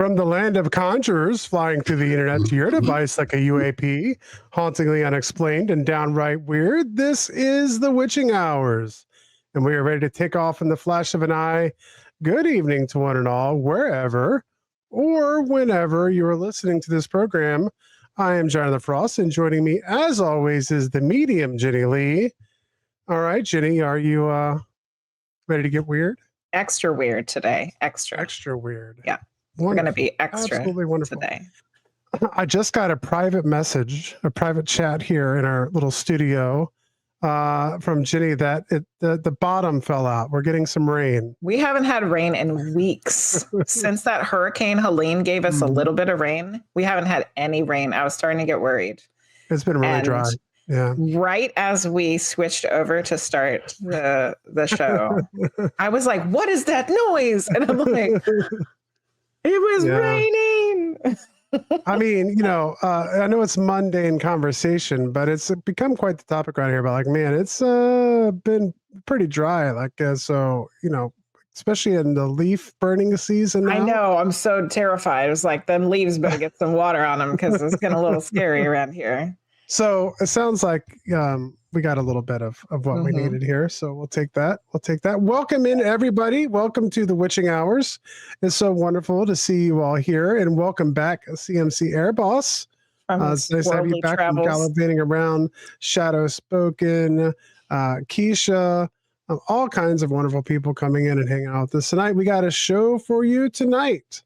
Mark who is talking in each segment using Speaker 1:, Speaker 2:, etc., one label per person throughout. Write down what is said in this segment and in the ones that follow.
Speaker 1: From the land of conjurers flying through the internet to your device like a UAP, hauntingly unexplained and downright weird, this is the Witching Hours. And we are ready to take off in the flash of an eye. Good evening to one and all, wherever or whenever you are listening to this program. I am Jonathan Frost, and joining me, as always, is the medium, Jenny Lee. All right, Jenny, are you ready to get weird?
Speaker 2: Extra weird today. Extra
Speaker 1: weird.
Speaker 2: Yeah.
Speaker 1: Wonderful.
Speaker 2: We're going to be extra
Speaker 1: Absolutely wonderful
Speaker 2: today.
Speaker 1: I just got a private message, a private chat here in our little studio from Jenny that the bottom fell out. We're getting some rain.
Speaker 2: We haven't had rain in weeks. Since that Hurricane Helene gave us a little bit of rain, we haven't had any rain. I was starting to get worried.
Speaker 1: It's been really dry. Yeah.
Speaker 2: Right as we switched over to start the show, I was like, what is that noise? And I'm like, it was raining.
Speaker 1: I mean, I know it's mundane conversation, but it's become quite the topic around here. But like, man, it's been pretty dry. Like, so, especially in the leaf burning season now.
Speaker 2: I know. I'm so terrified. It was like, them leaves better get some water on them because it's getting a little scary around here.
Speaker 1: So it sounds like we got a little bit of what we needed here. So we'll take that. Welcome in, everybody. Welcome to the Witching Hours. It's so wonderful to see you all here. And welcome back, CMC Air Boss. It's nice to have you back from gallivanting around. Shadow Spoken, Keisha, all kinds of wonderful people coming in and hanging out with us tonight. We got a show for you tonight.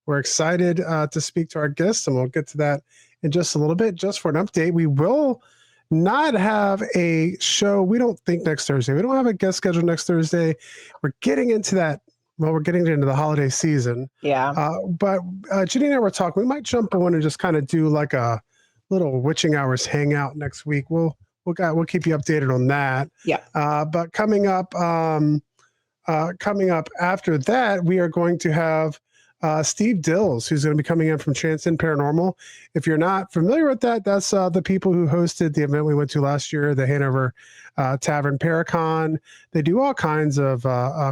Speaker 1: We're excited to speak to our guests, and we'll get to that in just a little bit. Just for an update, we will not have a show, we don't think, next Thursday. We don't have a guest scheduled next Thursday. We're getting into that. Well, we're getting into the holiday season.
Speaker 2: Yeah.
Speaker 1: But Jenny and I were talking, we might jump on and just kind of do like a little Witching Hours hangout next week. We'll keep you updated on that.
Speaker 2: Yeah.
Speaker 1: But coming up after that, we are going to have Steve Dills, who's going to be coming in from Transcend Paranormal. If you're not familiar with that, that's the people who hosted the event we went to last year, the Hanover Tavern Paracon. They do all kinds of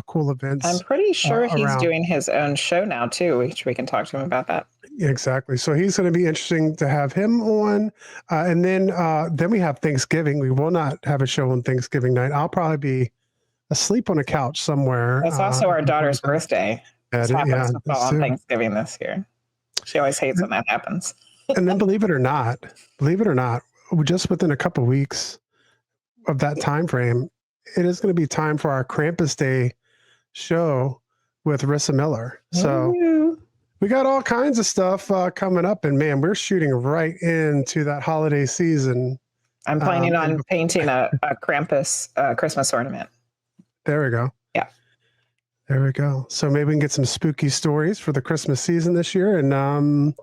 Speaker 1: cool events.
Speaker 2: I'm pretty sure he's doing his own show now too, which we can talk to him about that.
Speaker 1: Exactly. So he's going to be interesting to have him on. And then we have Thanksgiving. We will not have a show on Thanksgiving night. I'll probably be asleep on a couch somewhere.
Speaker 2: It's also our daughter's birthday. It happens to fall on Thanksgiving this year. She always hates when that happens.
Speaker 1: And then believe it or not, just within a couple of weeks of that time frame, it is going to be time for our Krampus Day show with Rissa Miller. So we got all kinds of stuff coming up, and man, we're shooting right into that holiday season.
Speaker 2: I'm planning on painting a Krampus Christmas ornament.
Speaker 1: There we go.
Speaker 2: Yeah.
Speaker 1: There we go. So maybe we can get some spooky stories for the Christmas season this year. And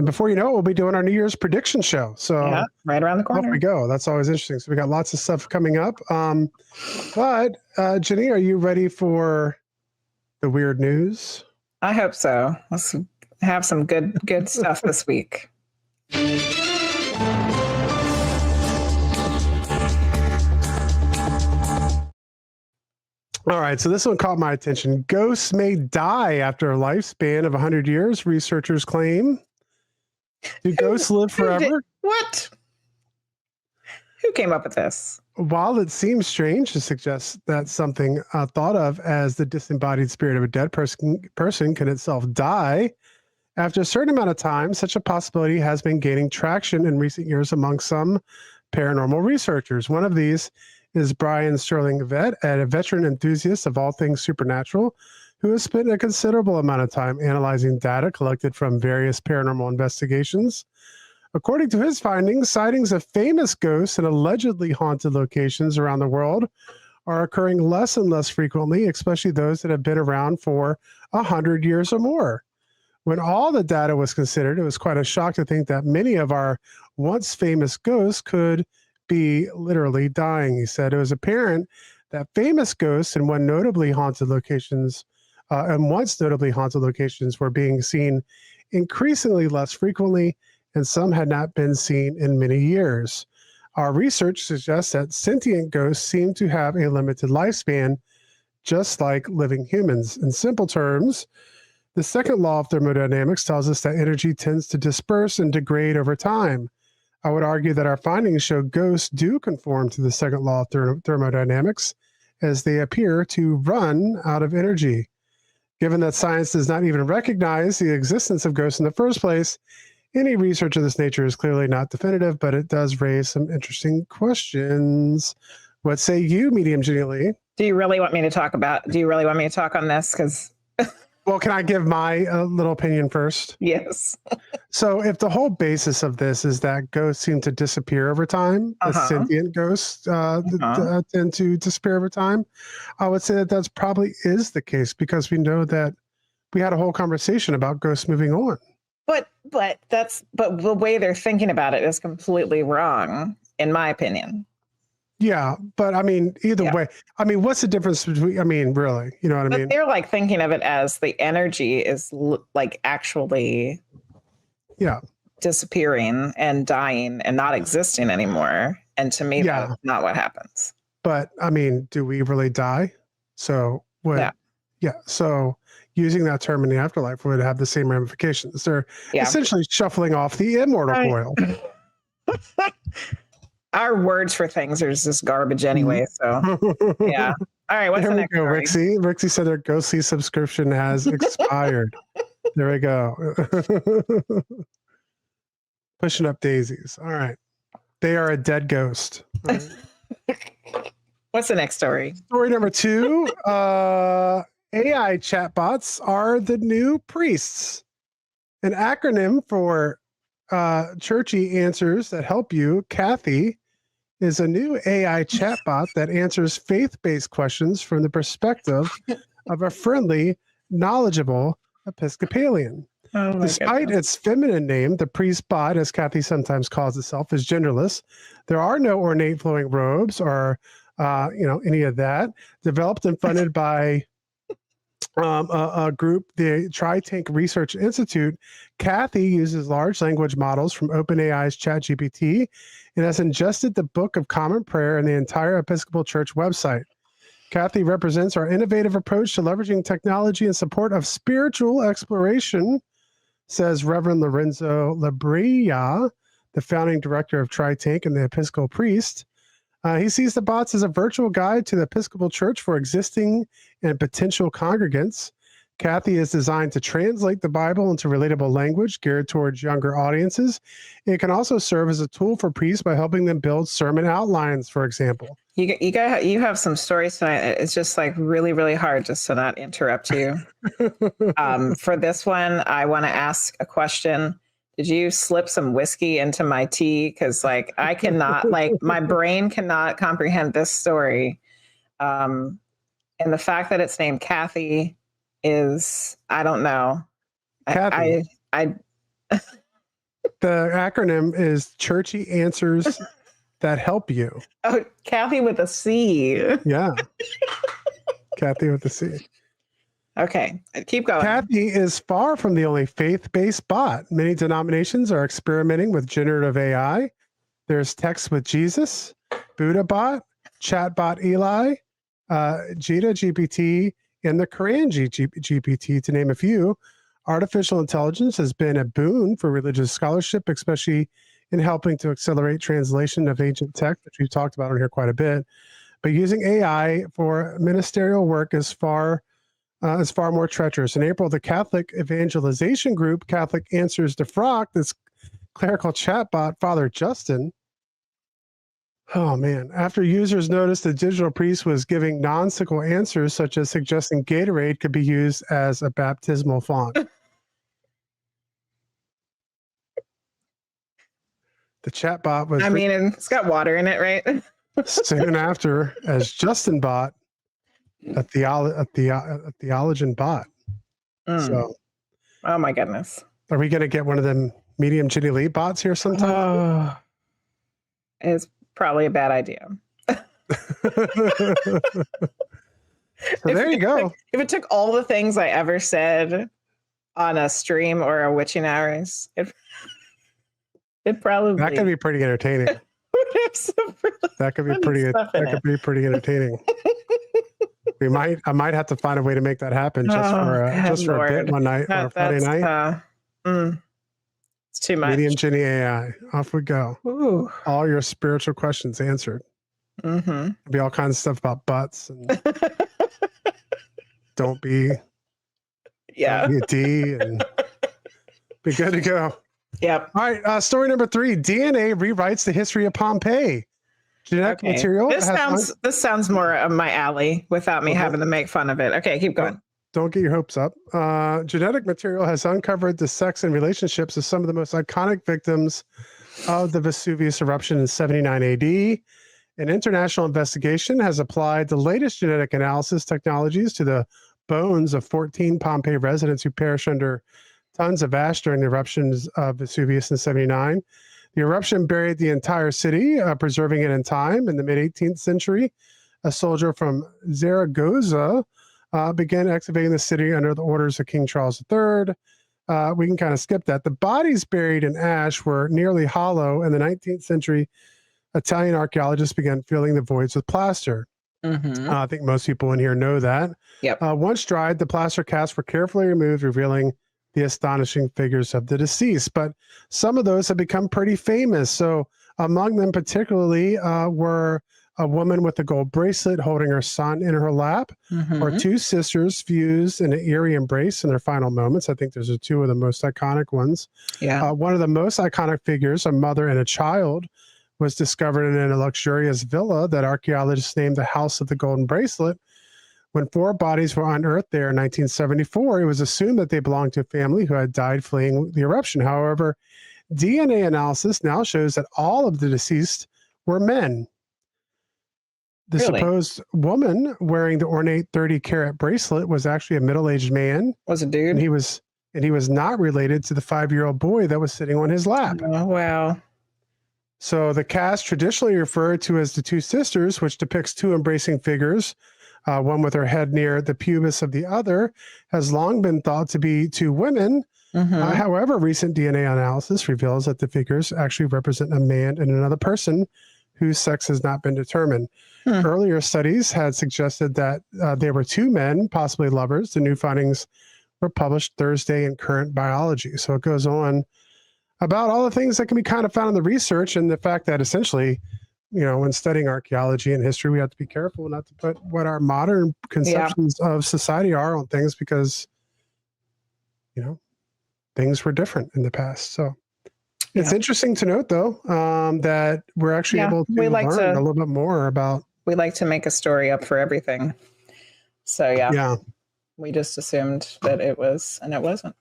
Speaker 1: before you know it, we'll be doing our New Year's prediction show. So
Speaker 2: yeah, right around the corner.
Speaker 1: Off we go. That's always interesting. So we got lots of stuff coming up. But Jenny, are you ready for the weird news?
Speaker 2: I hope so. Let's have some good stuff this week.
Speaker 1: All right, so this one caught my attention. Ghosts may die after a lifespan of 100 years, researchers claim. Do ghosts live forever?
Speaker 2: What? Who came up with this?
Speaker 1: While it seems strange to suggest that something thought of as the disembodied spirit of a dead person can itself die, after a certain amount of time, such a possibility has been gaining traction in recent years among some paranormal researchers. One of these is Brian Sterling Vet, a veteran enthusiast of all things supernatural, who has spent a considerable amount of time analyzing data collected from various paranormal investigations. According to his findings, sightings of famous ghosts in allegedly haunted locations around the world are occurring less and less frequently, especially those that have been around for 100 years or more. When all the data was considered, it was quite a shock to think that many of our once famous ghosts could be literally dying. He said it was apparent that famous ghosts in once notably haunted locations were being seen increasingly less frequently, and some had not been seen in many years. Our research suggests that sentient ghosts seem to have a limited lifespan, just like living humans. In simple terms, The second law of thermodynamics tells us that energy tends to disperse and degrade over time. I would argue that our findings show ghosts do conform to the second law of thermodynamics, as they appear to run out of energy. Given that science does not even recognize the existence of ghosts in the first place, any research of this nature is clearly not definitive, but it does raise some interesting questions. What say you, Medium Jenny Lee?
Speaker 2: Do you really want me to talk on this? Because
Speaker 1: Well, can I give my little opinion first?
Speaker 2: yes.
Speaker 1: So if the whole basis of this is that ghosts seem to disappear over time, the sentient ghosts tend to disappear over time, I would say that that's probably is the case, because we know that we had a whole conversation about ghosts moving on.
Speaker 2: But the way they're thinking about it is completely wrong, in my opinion.
Speaker 1: Yeah, but I mean, either way, I mean, what's the difference between, I mean, really, you know what I mean?
Speaker 2: They're like thinking of it as the energy is like actually disappearing and dying and not existing anymore. And to me, that's not what happens.
Speaker 1: But I mean, do we really die? So so using that term in the afterlife would have the same ramifications. They're essentially shuffling off the immortal coil.
Speaker 2: Our words for things are just garbage anyway. So yeah. All right. What's the next story?
Speaker 1: Rixie said their ghostly subscription has expired. There we go. Pushing up daisies. All right. They are a dead ghost. Right.
Speaker 2: What's the next story?
Speaker 1: Story number 2. AI chatbots are the new priests. An acronym for churchy answers that help you. Kathy is a new AI chatbot that answers faith-based questions from the perspective of a friendly, knowledgeable Episcopalian. Despite its feminine name, the priest bot, as Kathy sometimes calls itself, is genderless. There are no ornate flowing robes or any of that. Developed and funded by a group, the Tri-Tank Research Institute, Kathy uses large language models from OpenAI's ChatGPT and has ingested the Book of Common Prayer and the entire Episcopal Church website. Kathy represents our innovative approach to leveraging technology in support of spiritual exploration, says Reverend Lorenzo Labria, the founding director of Tri-Tank and the Episcopal priest. He sees the bots as a virtual guide to the Episcopal Church for existing and potential congregants. Kathy is designed to translate the Bible into relatable language geared towards younger audiences. It can also serve as a tool for priests by helping them build sermon outlines, for example.
Speaker 2: You have some stories tonight. It's just like really, really hard just to not interrupt you. For this one, I want to ask a question. Did you slip some whiskey into my tea? Because like I cannot, like my brain cannot comprehend this story. And the fact that it's named Kathy is, I don't know.
Speaker 1: Kathy. The acronym is Churchy Answers That Help You.
Speaker 2: Oh, Kathy with a C.
Speaker 1: Yeah. Kathy with a C.
Speaker 2: Okay, keep going.
Speaker 1: Kathy is far from the only faith-based bot. Many denominations are experimenting with generative AI. There's Text with Jesus, Buddha Bot, Chatbot Eli, Jita GPT, and the Quran GPT, to name a few. Artificial intelligence has been a boon for religious scholarship, especially in helping to accelerate translation of ancient text, which we've talked about on here quite a bit. But using AI for ministerial work is far more treacherous. In April, the Catholic evangelization group, Catholic Answers to Frock, this clerical chatbot, Father Justin, after users noticed the digital priest was giving nonsensical answers, such as suggesting Gatorade could be used as a baptismal font. The chatbot was...
Speaker 2: it's got water in it, right?
Speaker 1: Soon after, as Justin bot, a theologian bot. So,
Speaker 2: oh my goodness,
Speaker 1: are we going to get one of them medium Jenny Lee bots here sometime?
Speaker 2: It's probably a bad idea.
Speaker 1: There you go.
Speaker 2: If it took all the things I ever said on a stream or a witching hours, it probably...
Speaker 1: That could be pretty entertaining. That could be pretty entertaining. I might have to find a way to make that happen just for a bit one night or a Friday night.
Speaker 2: It's too much.
Speaker 1: Medium Jenny AI. Off we go.
Speaker 2: Ooh.
Speaker 1: All your spiritual questions answered.
Speaker 2: Mm-hmm.
Speaker 1: There'll be all kinds of stuff about butts and don't be a D and be good to go.
Speaker 2: Yep.
Speaker 1: All right. Story number 3. DNA rewrites the history of Pompeii. Genetic material.
Speaker 2: This sounds more of my alley without me having to make fun of it. Okay, keep going.
Speaker 1: Don't get your hopes up. Genetic material has uncovered the sex and relationships of some of the most iconic victims of the Vesuvius eruption in 79 AD. An international investigation has applied the latest genetic analysis technologies to the bones of 14 Pompeii residents who perished under tons of ash during the eruptions of Vesuvius in 79. The eruption buried the entire city, preserving it in time. In the mid-18th century, a soldier from Zaragoza began excavating the city under the orders of King Charles III. We can kind of skip that. The bodies buried in ash were nearly hollow. In the 19th century, Italian archaeologists began filling the voids with plaster.
Speaker 2: Mm-hmm.
Speaker 1: I think most people in here know that.
Speaker 2: Yep.
Speaker 1: Once dried, the plaster casts were carefully removed, revealing the astonishing figures of the deceased. But some of those have become pretty famous. So among them particularly were a woman with a gold bracelet holding her son in her lap, or 2 sisters fused in an eerie embrace in their final moments. I think those are 2 of the most iconic ones.
Speaker 2: Yeah.
Speaker 1: One of the most iconic figures, a mother and a child, was discovered in a luxurious villa that archaeologists named the House of the Golden Bracelet. When 4 bodies were unearthed there in 1974, it was assumed that they belonged to a family who had died fleeing the eruption. However, DNA analysis now shows that all of the deceased were men. The supposed woman wearing the ornate 30-carat bracelet was actually a middle-aged man.
Speaker 2: Was a dude?
Speaker 1: And he was not related to the 5-year-old boy that was sitting on his lap.
Speaker 2: Oh, wow.
Speaker 1: So the cast traditionally referred to as the 2 sisters, which depicts 2 embracing figures, one with her head near the pubis of the other, has long been thought to be 2 women. However, recent DNA analysis reveals that the figures actually represent a man and another person whose sex has not been determined. Earlier studies had suggested that they were 2 men, possibly lovers. The new findings were published Thursday in Current Biology. So it goes on about all the things that can be kind of found in the research, and the fact that essentially, when studying archaeology and history, we have to be careful not to put what our modern conceptions of society are on things, because, things were different in the past. So it's interesting to note, though, that we're actually able to learn a little bit more about.
Speaker 2: We like to make a story up for everything. So, we just assumed that it was, and it wasn't.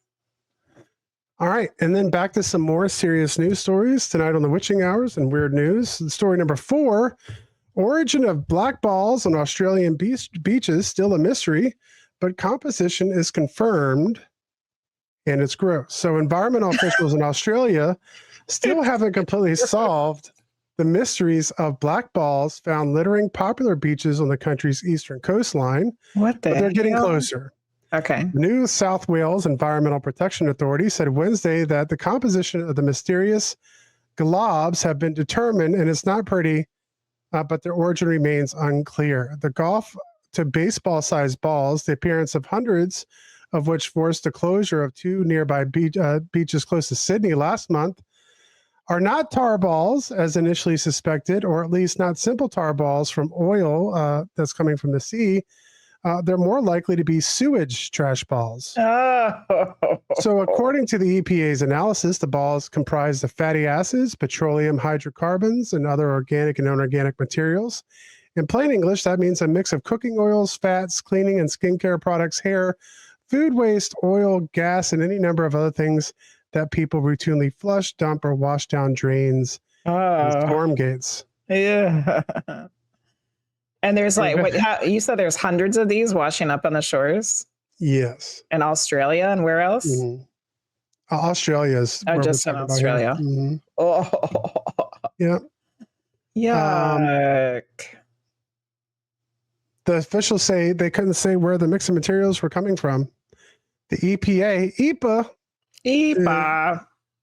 Speaker 1: All right. And then back to some more serious news stories tonight on the Witching Hours and Weird News. Story number 4, origin of black balls on Australian beaches, still a mystery, but composition is confirmed, and it's gross. So environmental officials in Australia still haven't completely solved the mysteries of black balls found littering popular beaches on the country's eastern coastline.
Speaker 2: But
Speaker 1: they're getting closer.
Speaker 2: Okay.
Speaker 1: New South Wales Environmental Protection Authority said Wednesday that the composition of the mysterious globs have been determined, and it's not pretty, but their origin remains unclear. The golf to baseball-sized balls, the appearance of hundreds of which forced the closure of 2 nearby beaches close to Sydney last month, are not tar balls, as initially suspected, or at least not simple tar balls from oil that's coming from the sea. They're more likely to be sewage trash balls. So according to the EPA's analysis, the balls comprise of fatty acids, petroleum hydrocarbons, and other organic and inorganic materials. In plain English, that means a mix of cooking oils, fats, cleaning and skincare products, hair, food waste, oil, gas, and any number of other things that people routinely flush, dump, or wash down drains and storm gates.
Speaker 2: Yeah. And there's you said there's hundreds of these washing up on the shores?
Speaker 1: Yes.
Speaker 2: In Australia, and where else?
Speaker 1: Australia is.
Speaker 2: Just in Australia. Oh.
Speaker 1: Yeah.
Speaker 2: Yuck.
Speaker 1: The officials say they couldn't say where the mix of materials were coming from. The EPA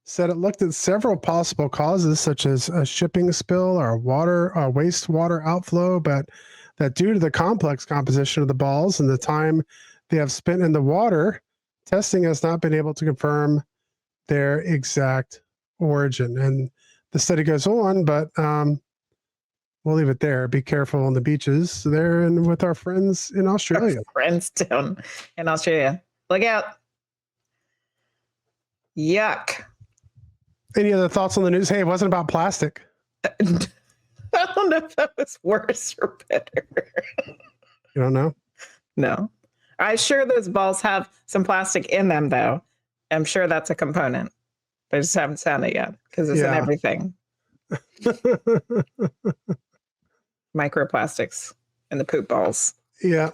Speaker 1: said it looked at several possible causes, such as a shipping spill or wastewater outflow, but that due to the complex composition of the balls and the time they have spent in the water, testing has not been able to confirm their exact origin. And the study goes on, but we'll leave it there. Be careful on the beaches there and with our friends in Australia.
Speaker 2: Our friends down in Australia. Look out. Yuck.
Speaker 1: Any other thoughts on the news? Hey, it wasn't about plastic.
Speaker 2: I don't know if that was worse or better.
Speaker 1: You don't know?
Speaker 2: No. I'm sure those balls have some plastic in them, though. I'm sure that's a component. I just haven't found it yet because it's in everything. Microplastics in the poop balls.
Speaker 1: Yeah.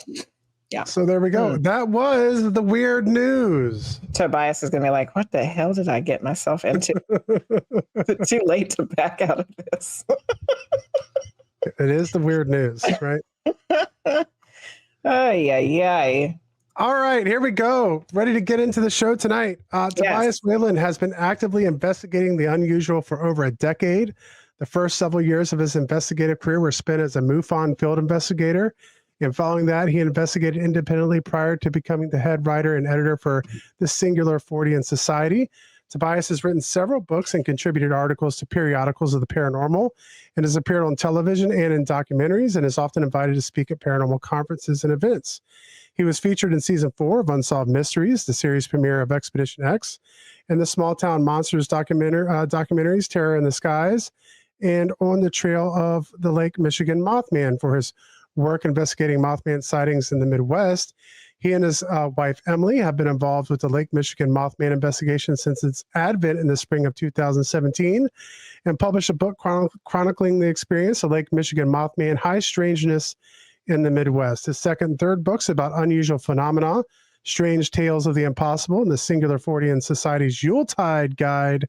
Speaker 2: Yeah.
Speaker 1: So there we go. That was the weird news.
Speaker 2: Tobias is going to be like, what the hell did I get myself into? It's too late to back out of this.
Speaker 1: It is the weird news, right?
Speaker 2: Ay.
Speaker 1: All right, here we go. Ready to get into the show tonight. Tobias Wayland has been actively investigating the unusual for over a decade. The first several years of his investigative career were spent as a MUFON field investigator. And following that, he investigated independently prior to becoming the head writer and editor for the Singular Fortean Society. Tobias has written several books and contributed articles to periodicals of the paranormal and has appeared on television and in documentaries and is often invited to speak at paranormal conferences and events. He was featured in season 4 of Unsolved Mysteries, the series premiere of Expedition X, and the Small Town Monsters documentaries, Terror in the Skies, and On the Trail of the Lake Michigan Mothman for his work investigating Mothman sightings in the Midwest. He and his wife, Emily, have been involved with the Lake Michigan Mothman investigation since its advent in the spring of 2017 and published a book chronicling the experience of Lake Michigan Mothman high strangeness in the Midwest. His second and third books about unusual phenomena, Strange Tales of the Impossible, and the Singular Fortean Society's Yuletide Guide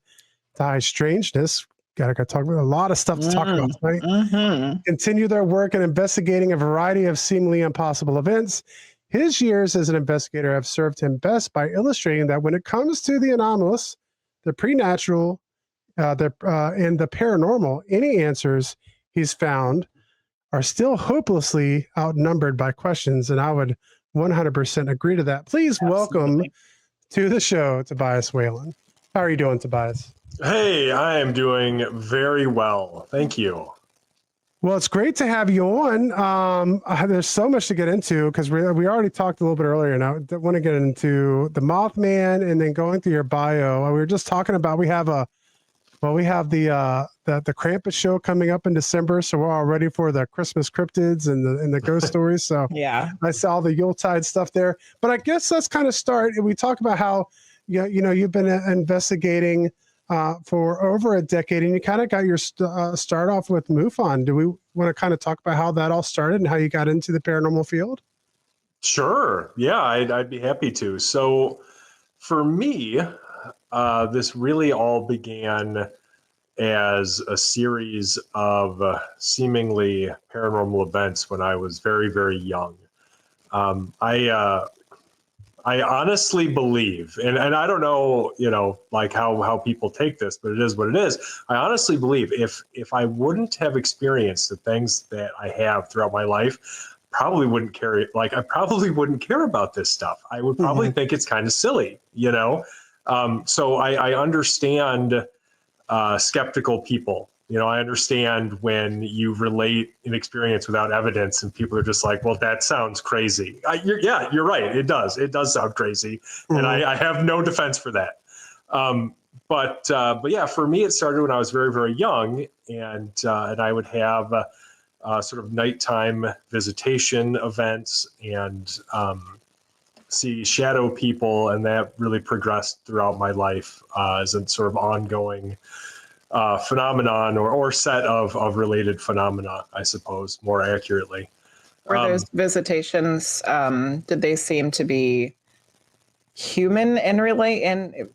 Speaker 1: to High Strangeness. Got to talk about a lot of stuff to talk about tonight. Continue their work in investigating a variety of seemingly impossible events. His years as an investigator have served him best by illustrating that when it comes to the anomalous, the preternatural, and the paranormal, any answers he's found are still hopelessly outnumbered by questions. And I would 100% agree to that. Please welcome to the show, Tobias Wayland. How are you doing, Tobias?
Speaker 3: Hey, I am doing very well. Thank you.
Speaker 1: Well, it's great to have you on. There's so much to get into because we already talked a little bit earlier. Now, I want to get into the Mothman and then going through your bio. We were just talking about we have the Krampus show coming up in December, so we're all ready for the Christmas cryptids and the ghost stories. So
Speaker 2: yeah,
Speaker 1: I saw all the Yuletide stuff there. But I guess let's kind of start. We talk about how you've been investigating for over a decade, and you kind of got your start off with MUFON. Do we want to kind of talk about how that all started and how you got into the paranormal field?
Speaker 3: Sure. Yeah, I'd be happy to. So for me, this really all began as a series of seemingly paranormal events when I was very, very young. I honestly believe, and I don't know, like how people take this, but it is what it is. I honestly believe if I wouldn't have experienced the things that I have throughout my life, I probably wouldn't care about this stuff. I would probably think it's kind of silly, So I understand skeptical people. I understand when you relate an experience without evidence and people are just like, well, that sounds crazy. You're right. It does. It does sound crazy. And I have no defense for that. But yeah, for me, it started when I was very, very young, and I would have sort of nighttime visitation events and see shadow people. And that really progressed throughout my life as a sort of ongoing phenomenon or set of related phenomena, I suppose, more accurately.
Speaker 2: Were those visitations, did they seem to be human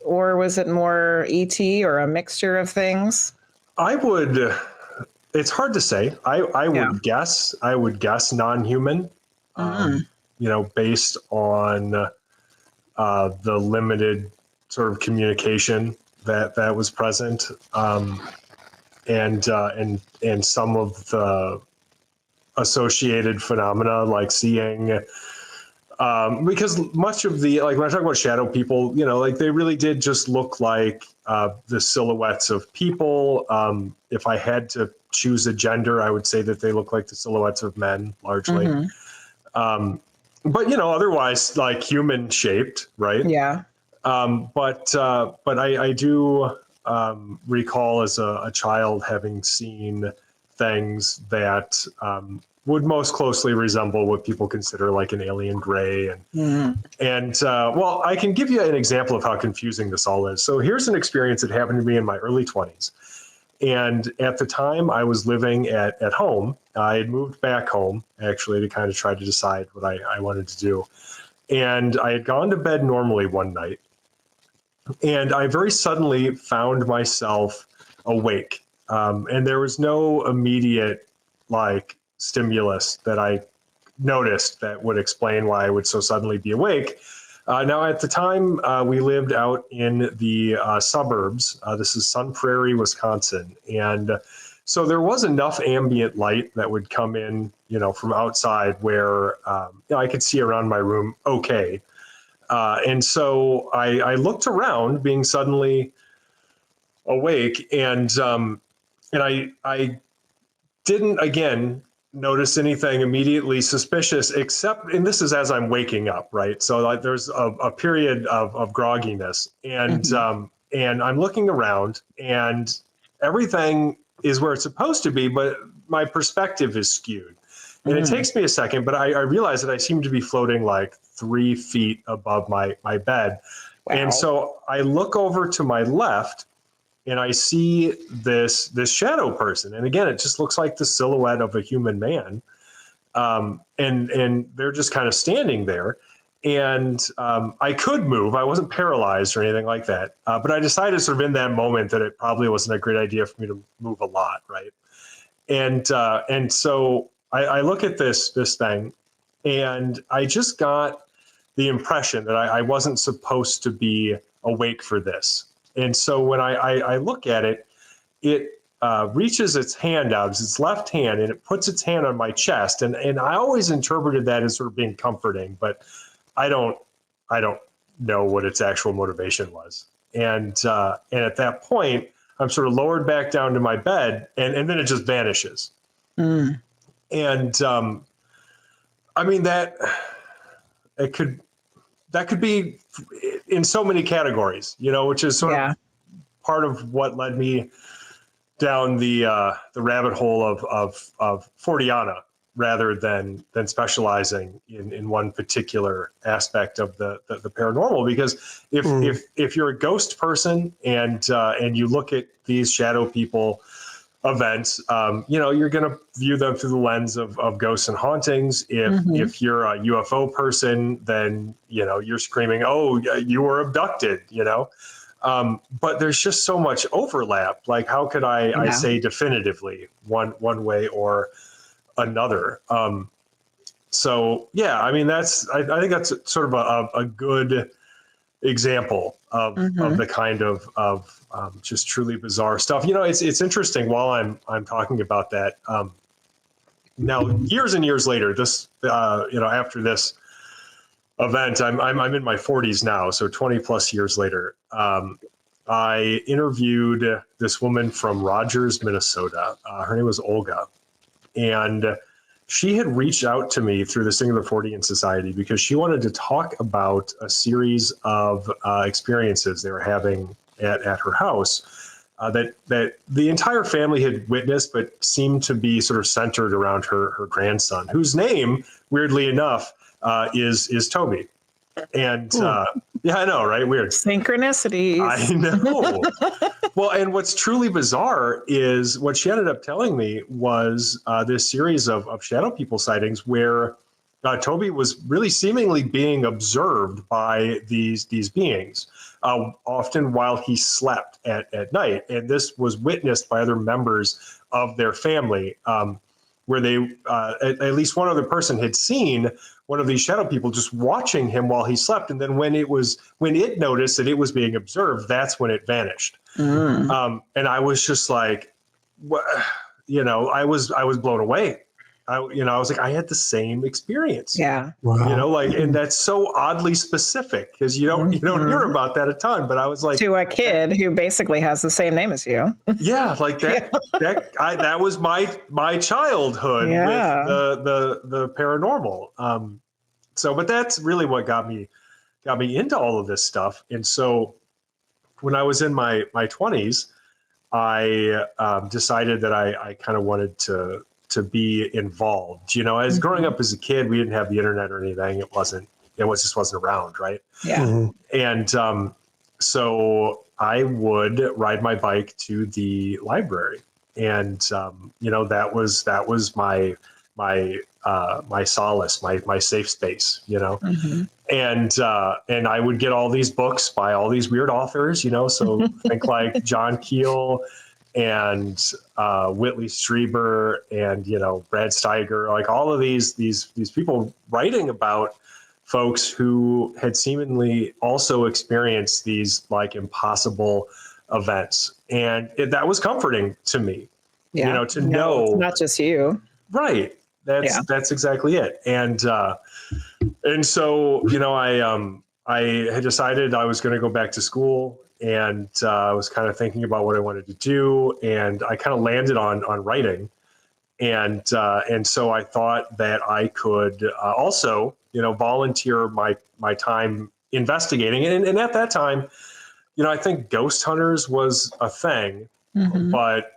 Speaker 2: or was it more ET or a mixture of things?
Speaker 3: It's hard to say. I would guess non-human, based on the limited sort of communication that was present, and some of the associated phenomena, like seeing, because much of the, like when I talk about shadow people, you know, like they really did just look like the silhouettes of people. If I had to choose a gender, I would say that they look like the silhouettes of men largely. But, you know, otherwise like human shaped, right?
Speaker 2: Yeah.
Speaker 3: But I do recall as a child having seen things that would most closely resemble what people consider like an alien gray. And well, I can give you an example of how confusing this all is. So here's an experience that happened to me in my early 20s. And at the time I was living at home. I had moved back home actually to kind of try to decide what I wanted to do. And I had gone to bed normally one night. And I very suddenly found myself awake. And there was no immediate like stimulus that I noticed that would explain why I would so suddenly be awake. Now, at the time, we lived out in the suburbs. This is Sun Prairie, Wisconsin. And so there was enough ambient light that would come in, you know, from outside where you know, I could see around my room okay. And so I looked around, being suddenly awake, and I didn't again notice anything immediately suspicious, except, and this is as I'm waking up, right? So like there's a period of grogginess, and and I'm looking around, and everything is where it's supposed to be, but my perspective is skewed. And it takes me a second, but I realize that I seem to be floating like 3 feet above my bed.
Speaker 2: Wow.
Speaker 3: And so I look over to my left and I see this shadow person. And again, it just looks like the silhouette of a human man. And they're just kind of standing there. And I could move. I wasn't paralyzed or anything like that. But I decided sort of in that moment that it probably wasn't a great idea for me to move a lot, right? And so I look at this thing, and I just got the impression that I wasn't supposed to be awake for this. And so when I look at it, it reaches its hand out, it's its left hand, and it puts its hand on my chest. And I always interpreted that as sort of being comforting, but I don't know what its actual motivation was. And at that point, I'm sort of lowered back down to my bed, and then it just vanishes. And I mean that could be in so many categories, you know, which is sort of part of what led me down the rabbit hole of Forteana rather than specializing in one particular aspect of the paranormal. Because if you're a ghost person and you look at these shadow people events, you know, you're going to view them through the lens of ghosts and hauntings. If you're a UFO person, then, you know, you're screaming, oh, you were abducted, you know. But there's just so much overlap. Like, how could I say definitively one way or another? So yeah, I mean, I think that's sort of a good example of the kind of just truly bizarre stuff. You know, it's interesting while I'm talking about that. Now, years and years later, this you know, after this event, I'm in my 40s now, so 20 plus years later, I interviewed this woman from Rogers, Minnesota. Her name was Olga, and she had reached out to me through the Singular Fortean Society because she wanted to talk about a series of experiences they were having at her house that the entire family had witnessed, but seemed to be sort of centered around her grandson, whose name, weirdly enough, is Toby. And yeah, I know, right? Weird.
Speaker 2: Synchronicities.
Speaker 3: I know. Well, and what's truly bizarre is what she ended up telling me was this series of shadow people sightings where Toby was really seemingly being observed by these beings, often while he slept at night. And this was witnessed by other members of their family, where they, at least one other person had seen one of these shadow people just watching him while he slept. And then when it noticed that it was being observed, that's when it vanished. And I was just like, what, you know, I was blown away. I was like, I had the same experience.
Speaker 2: Yeah.
Speaker 1: Wow.
Speaker 3: Like, and that's so oddly specific because you don't hear about that a ton. But I was like,
Speaker 2: to a kid who basically has the same name as you.
Speaker 3: yeah, like that. That was my childhood
Speaker 2: Yeah.
Speaker 3: with the paranormal. So, but that's really what got me into all of this stuff. And so, when I was in my 20s, I decided that I kind of wanted to be involved. As growing up as a kid, we didn't have the internet or anything. It just wasn't around, right?
Speaker 2: Yeah.
Speaker 1: Mhm.
Speaker 3: And so I would ride my bike to the library, and that was my solace, my safe space.
Speaker 2: Mm-hmm.
Speaker 3: And I would get all these books by all these weird authors. So think like John Keel and Whitley Strieber and Brad Steiger, like all of these people writing about folks who had seemingly also experienced these like impossible events, and that was comforting to me.
Speaker 2: Yeah.
Speaker 3: To
Speaker 2: No,
Speaker 3: know
Speaker 2: it's not just you.
Speaker 3: right. That's exactly it. And so I had decided I was going to go back to school, and I was kind of thinking about what I wanted to do, and I kind of landed on writing, and so I thought that I could also volunteer my time investigating, and at that time, I think ghost hunters was a thing.
Speaker 2: Mm-hmm.
Speaker 3: But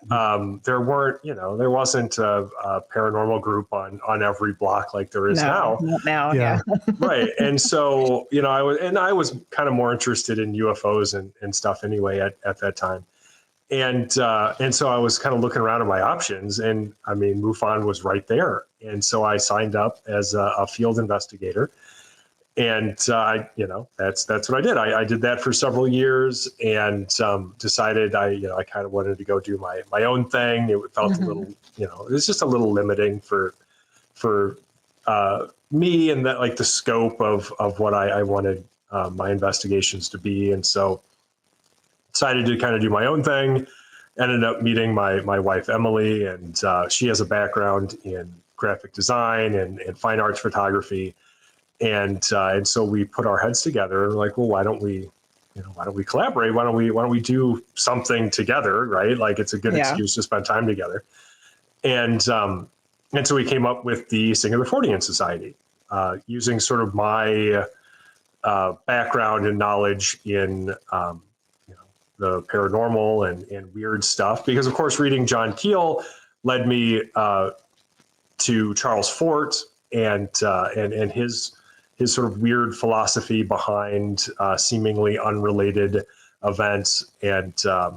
Speaker 3: there wasn't a paranormal group on every block like there is now.
Speaker 2: Not now.
Speaker 1: Yeah.
Speaker 2: Yeah.
Speaker 3: Right. And so, I was kind of more interested in UFOs and stuff anyway at that time. And so I was kind of looking around at my options, and I mean, MUFON was right there. And so I signed up as a field investigator. And that's what I did. I did that for several years, and decided I kind of wanted to go do my own thing. It felt a little, it was just a little limiting for me, and that like the scope of what I wanted my investigations to be. And so decided to kind of do my own thing. Ended up meeting my wife Emily, and she has a background in graphic design and fine arts photography. And so we put our heads together and like, well, why don't we collaborate? Why don't we do something together? Right. Like it's a good excuse to spend time together. And so we came up with the Singular Fortean Society, using sort of my background and knowledge in, the paranormal and weird stuff, because of course, reading John Keel led me to Charles Fort and his sort of weird philosophy behind seemingly unrelated events, and so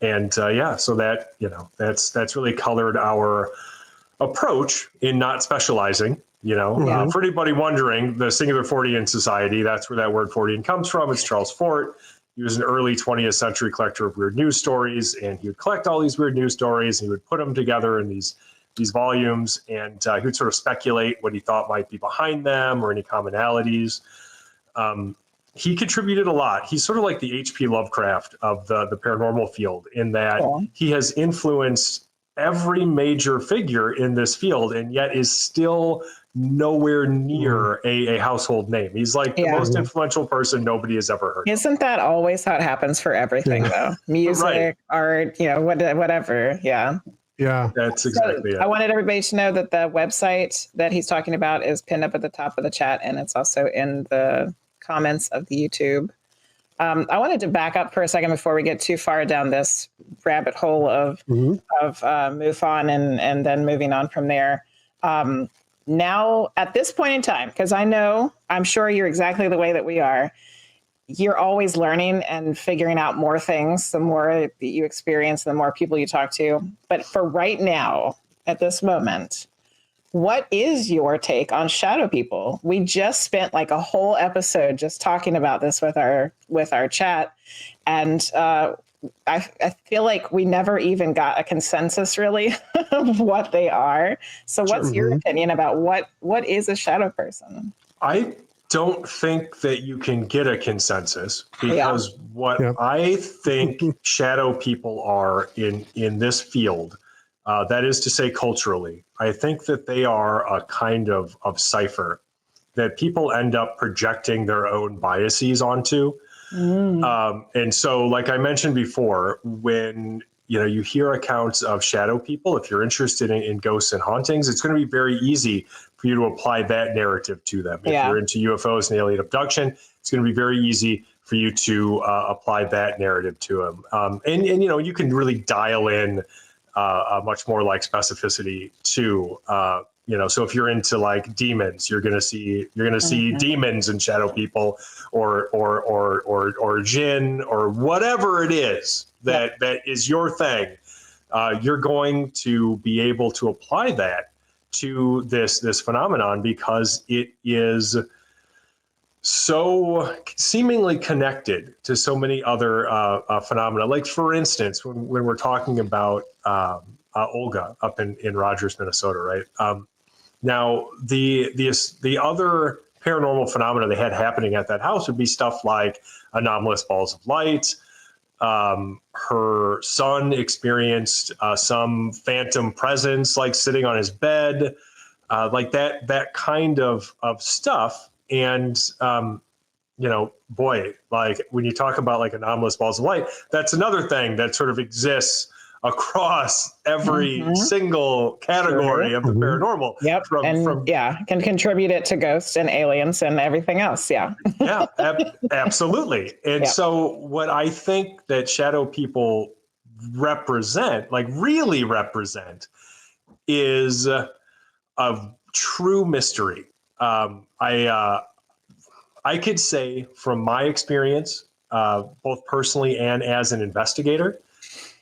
Speaker 3: that that's really colored our approach in not specializing. For anybody wondering, the Singular Fortean Society, that's where that word Fortean comes from. It's Charles Fort. He was an early 20th century collector of weird news stories, and he would collect all these weird news stories, and he would put them together in these volumes, and he would sort of speculate what he thought might be behind them or any commonalities. He contributed a lot. He's sort of like the H.P. Lovecraft of the paranormal field, in that he has influenced every major figure in this field, and yet is still nowhere near a household name. He's like the most influential person nobody has ever heard.
Speaker 2: Isn't that always how it happens for everything, though? Music, art, whatever. Yeah.
Speaker 1: Yeah.
Speaker 3: That's exactly it.
Speaker 2: I wanted everybody to know that the website that he's talking about is pinned up at the top of the chat, and it's also in the comments of the YouTube. I wanted to back up for a second before we get too far down this rabbit hole of MUFON and then moving on from there. Now, at this point in time, because I'm sure you're exactly the way that we are, you're always learning and figuring out more things, the more that you experience, the more people you talk to. But for right now, at this moment, what is your take on shadow people? We just spent like a whole episode just talking about this with our chat. And I feel like we never even got a consensus really of what they are. So what's your opinion about what is a shadow person?
Speaker 3: I don't think that you can get a consensus, because what I think shadow people are in this field that is to say culturally. I think that they are a kind of cipher that people end up projecting their own biases onto. And so, like I mentioned before, when you hear accounts of shadow people, if you're interested in ghosts and hauntings, it's going to be very easy for you to apply that narrative to them. If you're into UFOs and alien abduction, it's going to be very easy for you to apply that narrative to them. And you can really dial in much more like specificity too. So if you're into like demons, you're gonna see demons and shadow people, or jinn, or whatever it is that is your thing. You're going to be able to apply that to this phenomenon because it is so seemingly connected to so many other phenomena. Like, for instance, when we're talking about Olga up in Rogers, Minnesota, right? Now, the other paranormal phenomena they had happening at that house would be stuff like anomalous balls of light. Her son experienced some phantom presence, like sitting on his bed, like that kind of stuff. And boy, like when you talk about like anomalous balls of light, that's another thing that sort of exists across every single category of the paranormal.
Speaker 2: Yep. Can contribute it to ghosts and aliens and everything else. Yeah.
Speaker 3: Yeah, absolutely. And so what I think that shadow people represent, like really represent, is a true mystery. I could say from my experience, both personally and as an investigator,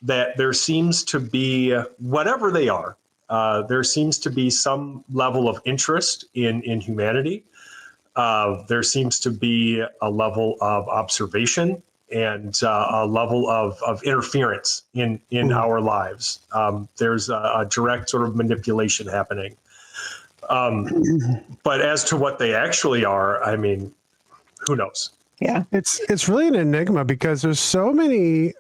Speaker 3: that there seems to be, whatever they are, there seems to be some level of interest in humanity. There seems to be a level of observation and a level of interference in our lives. There's a direct sort of manipulation happening. But as to what they actually are, I mean, who knows?
Speaker 2: Yeah.
Speaker 1: It's really an enigma because there's so many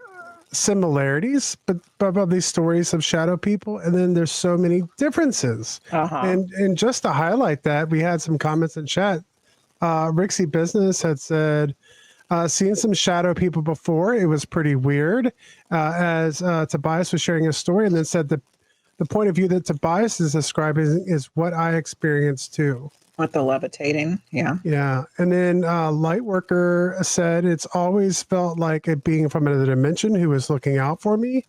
Speaker 1: similarities but about these stories of shadow people, and then there's so many differences. And just to highlight that, we had some comments in chat. Rixie Business had said, seen some shadow people before. It was pretty weird, as Tobias was sharing his story, and then said that the point of view that Tobias is describing is what I experienced too.
Speaker 2: With the levitating. Yeah.
Speaker 1: Yeah. And then Lightworker said, it's always felt like a being from another dimension who was looking out for me.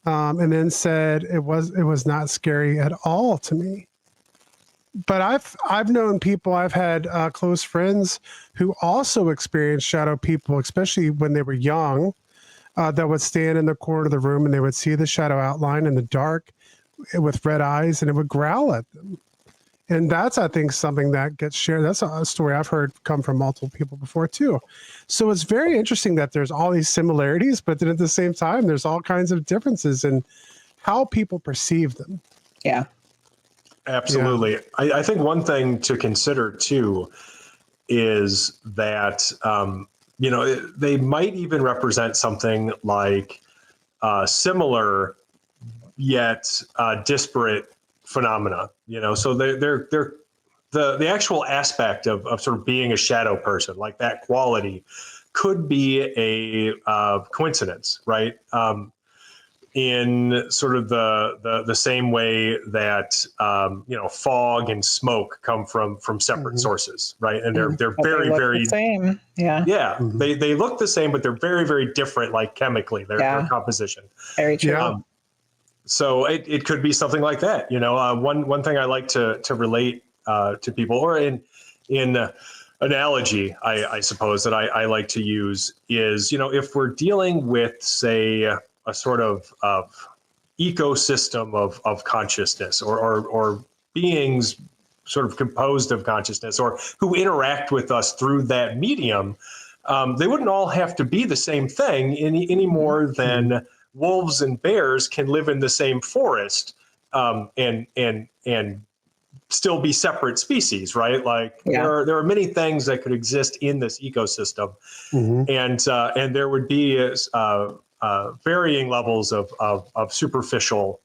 Speaker 1: And then said it was not scary at all to me. But I've known people, I've had close friends who also experienced shadow people, especially when they were young, that would stand in the corner of the room and they would see the shadow outline in the dark with red eyes, and it would growl at them. And that's, I think, something that gets shared. That's a story I've heard come from multiple people before too. So it's very interesting that there's all these similarities, but then at the same time, there's all kinds of differences in how people perceive them.
Speaker 2: Yeah.
Speaker 3: Absolutely. Yeah. I think one thing to consider too is that, they might even represent something like similar yet disparate phenomena. So they're the actual aspect of sort of being a shadow person, like that quality, could be a coincidence, right? In sort of the same way that fog and smoke come from separate sources, right? And they're very
Speaker 2: same. Yeah.
Speaker 3: Yeah. They look the same, but they're very, very different, like chemically, their composition. Very true. So it could be something like that. One thing I like to relate to people, or in analogy, I suppose, that I like to use is, if we're dealing with, say, a sort of ecosystem of consciousness, or beings sort of composed of consciousness, or who interact with us through that medium, they wouldn't all have to be the same thing any more than wolves and bears can live in the same forest and still be separate species, right? Like there are many things that could exist in this ecosystem, and there would be varying levels of superficial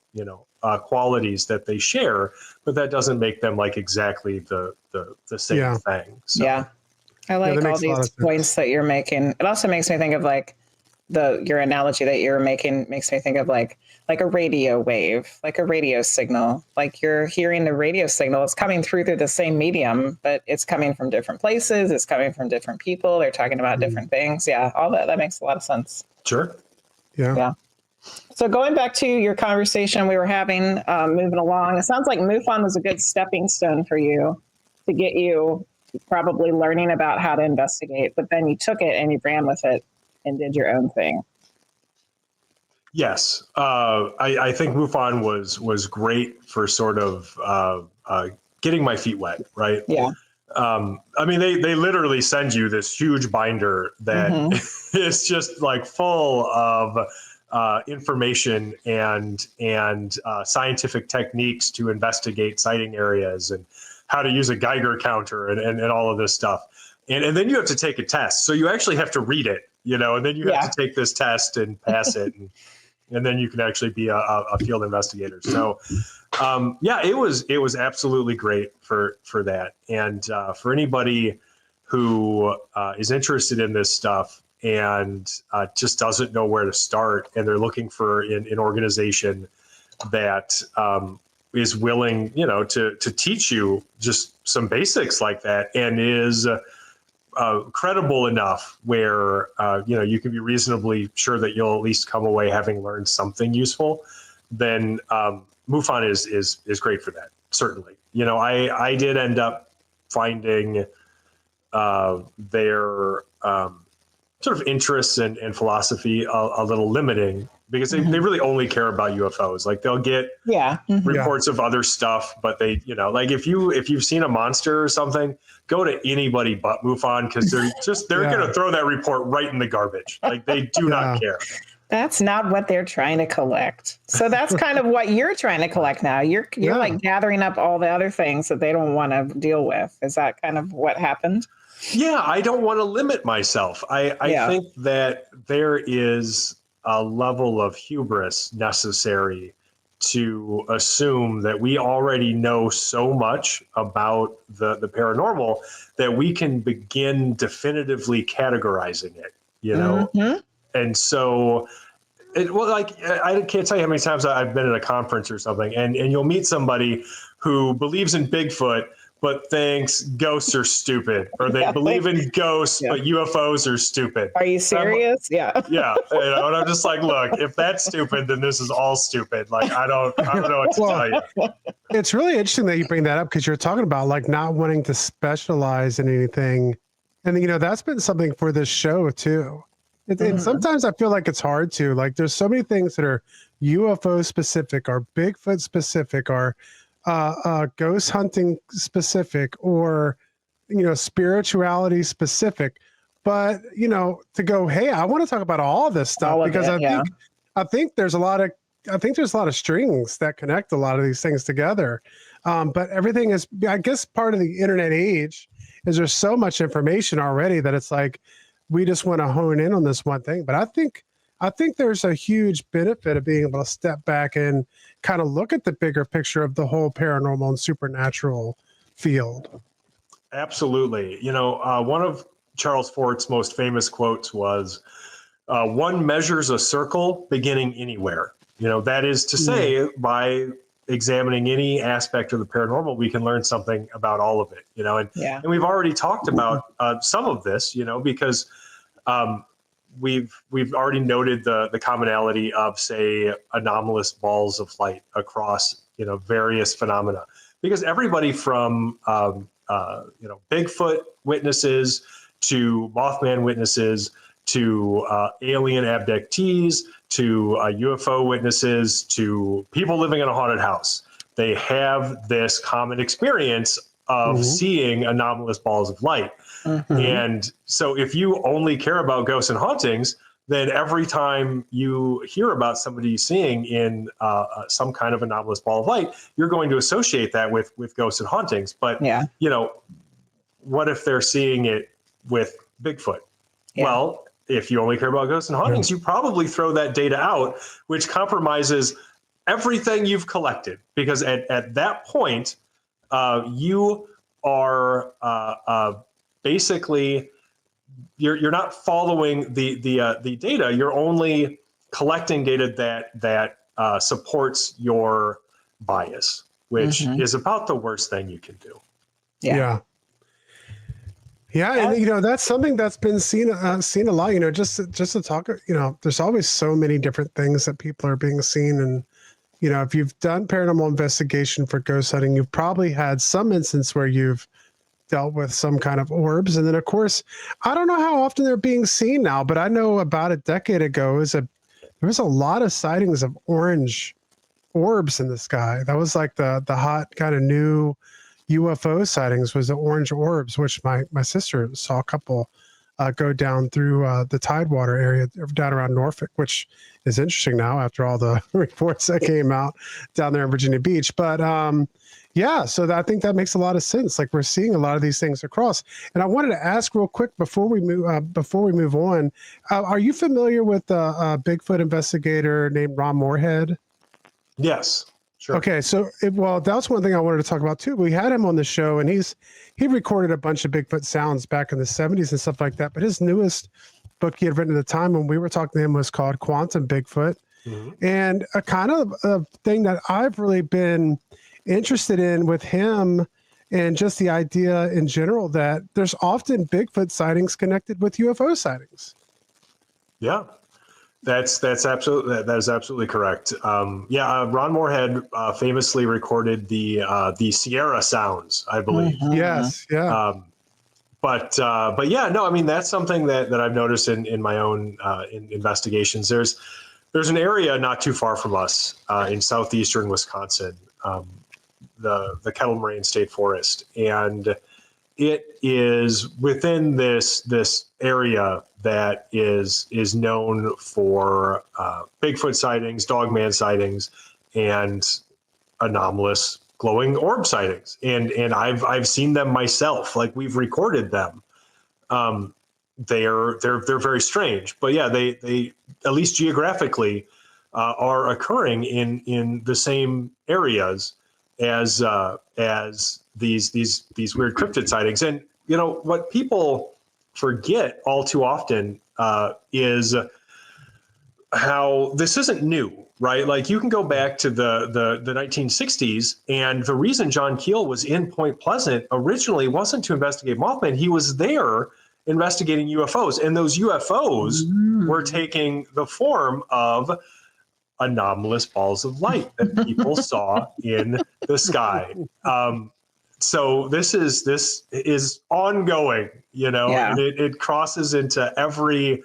Speaker 3: qualities that they share, but that doesn't make them like exactly the same thing. So.
Speaker 2: Yeah. I like
Speaker 1: that
Speaker 2: all
Speaker 1: makes a lot
Speaker 2: these
Speaker 1: of sense.
Speaker 2: points that you're making. It also makes me think of like your analogy that you're making makes me think of like a radio wave, like a radio signal. Like you're hearing the radio signal, it's coming through the same medium, but it's coming from different places. It's coming from different people. They're talking about different things. Yeah. All that makes a lot of sense.
Speaker 3: Sure.
Speaker 2: Yeah. So going back to your conversation we were having, moving along, it sounds like MUFON was a good stepping stone for you to get you probably learning about how to investigate, but then you took it and you ran with it and did your own thing.
Speaker 3: Yes. I think MUFON was great for sort of getting my feet wet, right?
Speaker 2: Yeah.
Speaker 3: I mean, they literally send you this huge binder that is just like full of information and scientific techniques to investigate sighting areas and how to use a Geiger counter and all of this stuff. And then you have to take a test. So you actually have to read it, and then you have to take this test and pass it. And then you can actually be a field investigator. So, it was absolutely great for that. And for anybody who is interested in this stuff and just doesn't know where to start, and they're looking for an organization that is willing, to teach you just some basics like that, and is credible enough where you can be reasonably sure that you'll at least come away having learned something useful, then MUFON is great for that. Certainly, I did end up finding their sort of interests and philosophy a little limiting, because they really only care about UFOs. Like they'll get reports of other stuff, but they, like if you've seen a monster or something, go to anybody but MUFON, because they're going to throw that report right in the garbage. Like they do not care.
Speaker 2: That's not what they're trying to collect. So that's kind of what you're trying to collect now. You're like gathering up all the other things that they don't want to deal with. Is that kind of what happened?
Speaker 3: Yeah, I don't want to limit myself. I think that there is a level of hubris necessary to assume that we already know so much about the paranormal that we can begin definitively categorizing it, And so, I can't tell you how many times I've been at a conference or something, and you'll meet somebody who believes in Bigfoot, but thinks ghosts are stupid, or they believe in ghosts, but UFOs are stupid.
Speaker 2: Are you serious? Yeah.
Speaker 3: And I'm just like, look, if that's stupid, then this is all stupid. Like, I don't know what to tell you.
Speaker 1: It's really interesting that you bring that up, because you're talking about like not wanting to specialize in anything. And, that's been something for this show too. And sometimes I feel like it's hard to, like, there's so many things that are UFO specific, or Bigfoot specific, or ghost hunting specific, or spirituality specific, but to go, hey, I want to talk about all this stuff, because I think there's a lot of strings that connect a lot of these things together, but everything is, I guess, part of the internet age is there's so much information already that it's like we just want to hone in on this one thing. But I think there's a huge benefit of being able to step back and kind of look at the bigger picture of the whole paranormal and supernatural field.
Speaker 3: Absolutely. One of Charles Fort's most famous quotes was, one measures a circle beginning anywhere. That is to say, by examining any aspect of the paranormal, we can learn something about all of it, and we've already talked about some of this, because we've already noted the commonality of, say, anomalous balls of light across, various phenomena, because everybody from, Bigfoot witnesses to Mothman witnesses to alien abductees to UFO witnesses to people living in a haunted house, they have this common experience of seeing anomalous balls of light. And so if you only care about ghosts and hauntings, then every time you hear about somebody seeing in some kind of anomalous ball of light, you're going to associate that with ghosts and hauntings. But, what if they're seeing it with Bigfoot? Well, if you only care about ghosts and hauntings, you probably throw that data out, which compromises everything you've collected, because at that point, you are basically you're not following the data. You're only collecting data that supports your bias, which is about the worst thing you can do.
Speaker 1: Yeah. And you know, that's something that's been seen a lot. You know, just to talk. You know, there's always so many different things that people are being seen, and you know, if you've done paranormal investigation for ghost hunting, you've probably had some instance where you've dealt with some kind of orbs. And then, of course, I don't know how often they're being seen now, but I know about a decade ago, there was a lot of sightings of orange orbs in the sky. That was like the hot kind of new UFO sightings, was the orange orbs, which my sister saw a couple go down through the Tidewater area down around Norfolk, which is interesting now after all the reports that came out down there in Virginia Beach. But yeah, so I think that makes a lot of sense. Like, we're seeing a lot of these things across. And I wanted to ask real quick before we move on, are you familiar with a Bigfoot investigator named Ron Moorhead?
Speaker 3: Yes. Sure.
Speaker 1: Okay, so that's one thing I wanted to talk about too. We had him on the show, and he recorded a bunch of Bigfoot sounds back in the 70s and stuff like that. But his newest book he had written at the time when we were talking to him was called Quantum Bigfoot. And a kind of a thing that I've really been interested in with him, and just the idea in general that there's often Bigfoot sightings connected with UFO sightings.
Speaker 3: Yeah. That is absolutely correct. Ron Moorhead famously recorded the Sierra sounds, I believe.
Speaker 1: Yes, yeah.
Speaker 3: But yeah, no, I mean, that's something that I've noticed in my own investigations. There's an area not too far from us in southeastern Wisconsin, the Kettle Moraine State Forest, and it is within this area that is known for Bigfoot sightings, Dogman sightings, and anomalous glowing orb sightings. And I've seen them myself. Like, we've recorded them. They're very strange, but yeah, they at least geographically are occurring in the same areas as these weird cryptid sightings. And you know what people forget all too often is how this isn't new, right? Like, you can go back to the 1960s, and the reason John Keel was in Point Pleasant originally wasn't to investigate Mothman. He was there investigating UFOs, and those UFOs were taking the form of anomalous balls of light that people saw in the sky. So this is ongoing, you know, and it crosses into every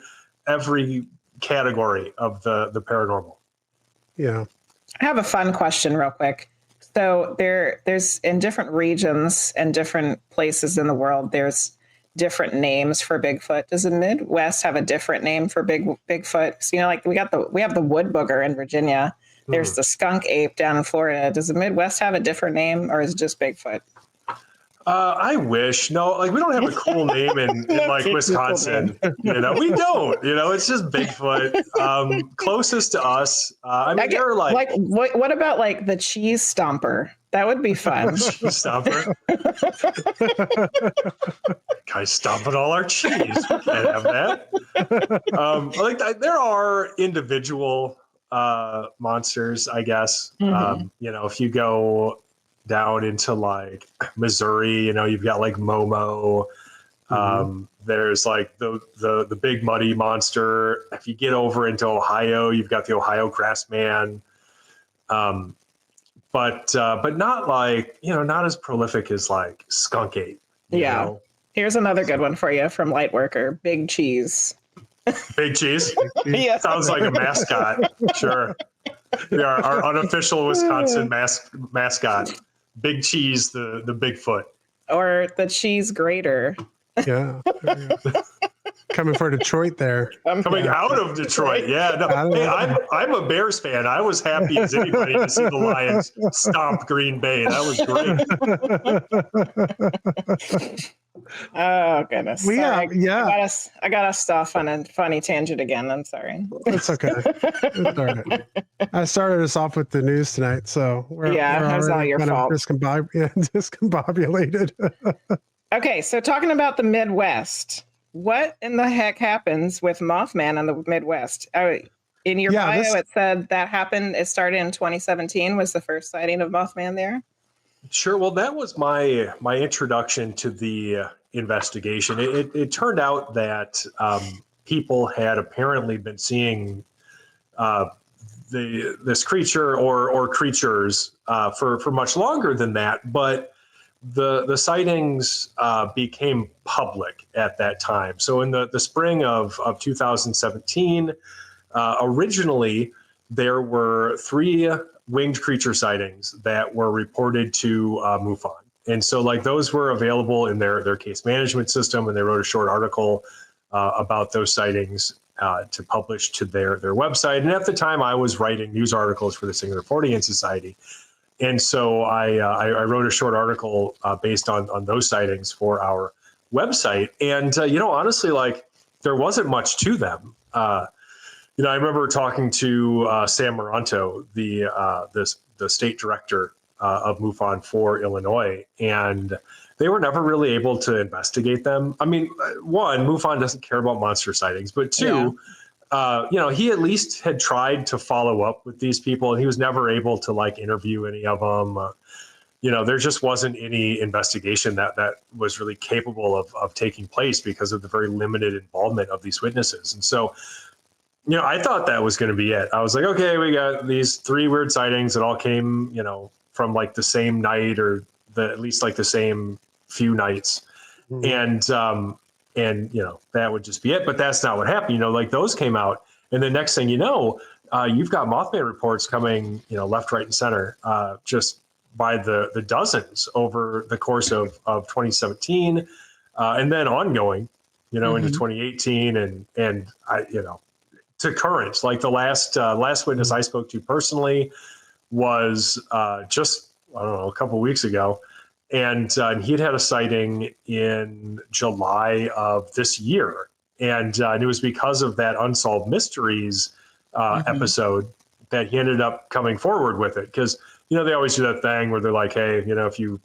Speaker 3: category of the paranormal.
Speaker 1: Yeah.
Speaker 2: I have a fun question real quick. So there's in different regions and different places in the world, there's different names for Bigfoot. Does the Midwest have a different name for Bigfoot? So, you know, like we have the wood booger in Virginia. There's the skunk ape down in Florida. Does the Midwest have a different name, or is it just Bigfoot?
Speaker 3: I wish. No, like, we don't have a cool name in like Wisconsin. You know, we don't. You know, it's just Bigfoot. Closest to us. I mean, they're like
Speaker 2: what about like the cheese stomper? That would be fun.
Speaker 3: Cheese stomper. Guys stomping all our cheese. We can't have that. Like, there are individual monsters, I guess. You know, if you go down into like Missouri, you know, you've got like Momo. There's like the big muddy monster. If you get over into Ohio, you've got the Ohio Grassman. But not like, you know, not as prolific as like skunk ape. You know?
Speaker 2: Here's another good one for you from Lightworker. Big Cheese.
Speaker 3: Big Cheese?
Speaker 2: Yeah.
Speaker 3: Sounds like a mascot. Sure. Yeah, our unofficial Wisconsin mascot. Big Cheese, the Bigfoot.
Speaker 2: Or the cheese grater.
Speaker 1: Yeah. Coming for Detroit there.
Speaker 3: Coming out of Detroit. Yeah. No, hey, I'm a Bears fan. I was happy as anybody to see the Lions stomp Green Bay. That was great.
Speaker 2: Oh goodness.
Speaker 1: We
Speaker 2: Sorry.
Speaker 1: have, yeah.
Speaker 2: I got us off on a funny tangent again. I'm sorry.
Speaker 1: It's okay. It's all right. I started us off with the news tonight, so we're
Speaker 2: Yeah, it was all
Speaker 1: already
Speaker 2: your
Speaker 1: kind
Speaker 2: fault.
Speaker 1: of discombobulated.
Speaker 2: Okay, so talking about the Midwest, what in the heck happens with Mothman in the Midwest? In your bio, it said that happened. It started in 2017. Was the first sighting of Mothman there?
Speaker 3: Sure. Well, that was my introduction to the investigation. It turned out that people had apparently been seeing this creature or creatures for much longer than that, but the sightings became public at that time. So in the spring of 2017, originally there were 3 winged creature sightings that were reported to MUFON. And so like those were available in their case management system, and they wrote a short article about those sightings to publish to their website. And at the time I was writing news articles for the Singular Fortean Society. And so I wrote a short article based on those sightings for our website. And, honestly, like there wasn't much to them. I remember talking to Sam Moranto, the state director of MUFON for Illinois, and they were never really able to investigate them. I mean, one, MUFON doesn't care about monster sightings, but 2, he at least had tried to follow up with these people, and he was never able to like interview any of them. There just wasn't any investigation that was really capable of taking place because of the very limited involvement of these witnesses. And so, I thought that was going to be it. I was like, okay, we got these 3 weird sightings that all came, from like the same night or at least like the same few nights. Mm-hmm. And that would just be it. But that's not what happened. Like those came out. And the next thing you've got Mothman reports coming, left, right, and center, just by the dozens over the course of 2017, and then ongoing, into 2018 and I, to current. Like the last witness I spoke to personally was just, I don't know, a couple of weeks ago. And he'd had a sighting in July of this year. And it was because of that Unsolved Mysteries episode that he ended up coming forward with it. Because, they always do that thing where they're like, hey, if you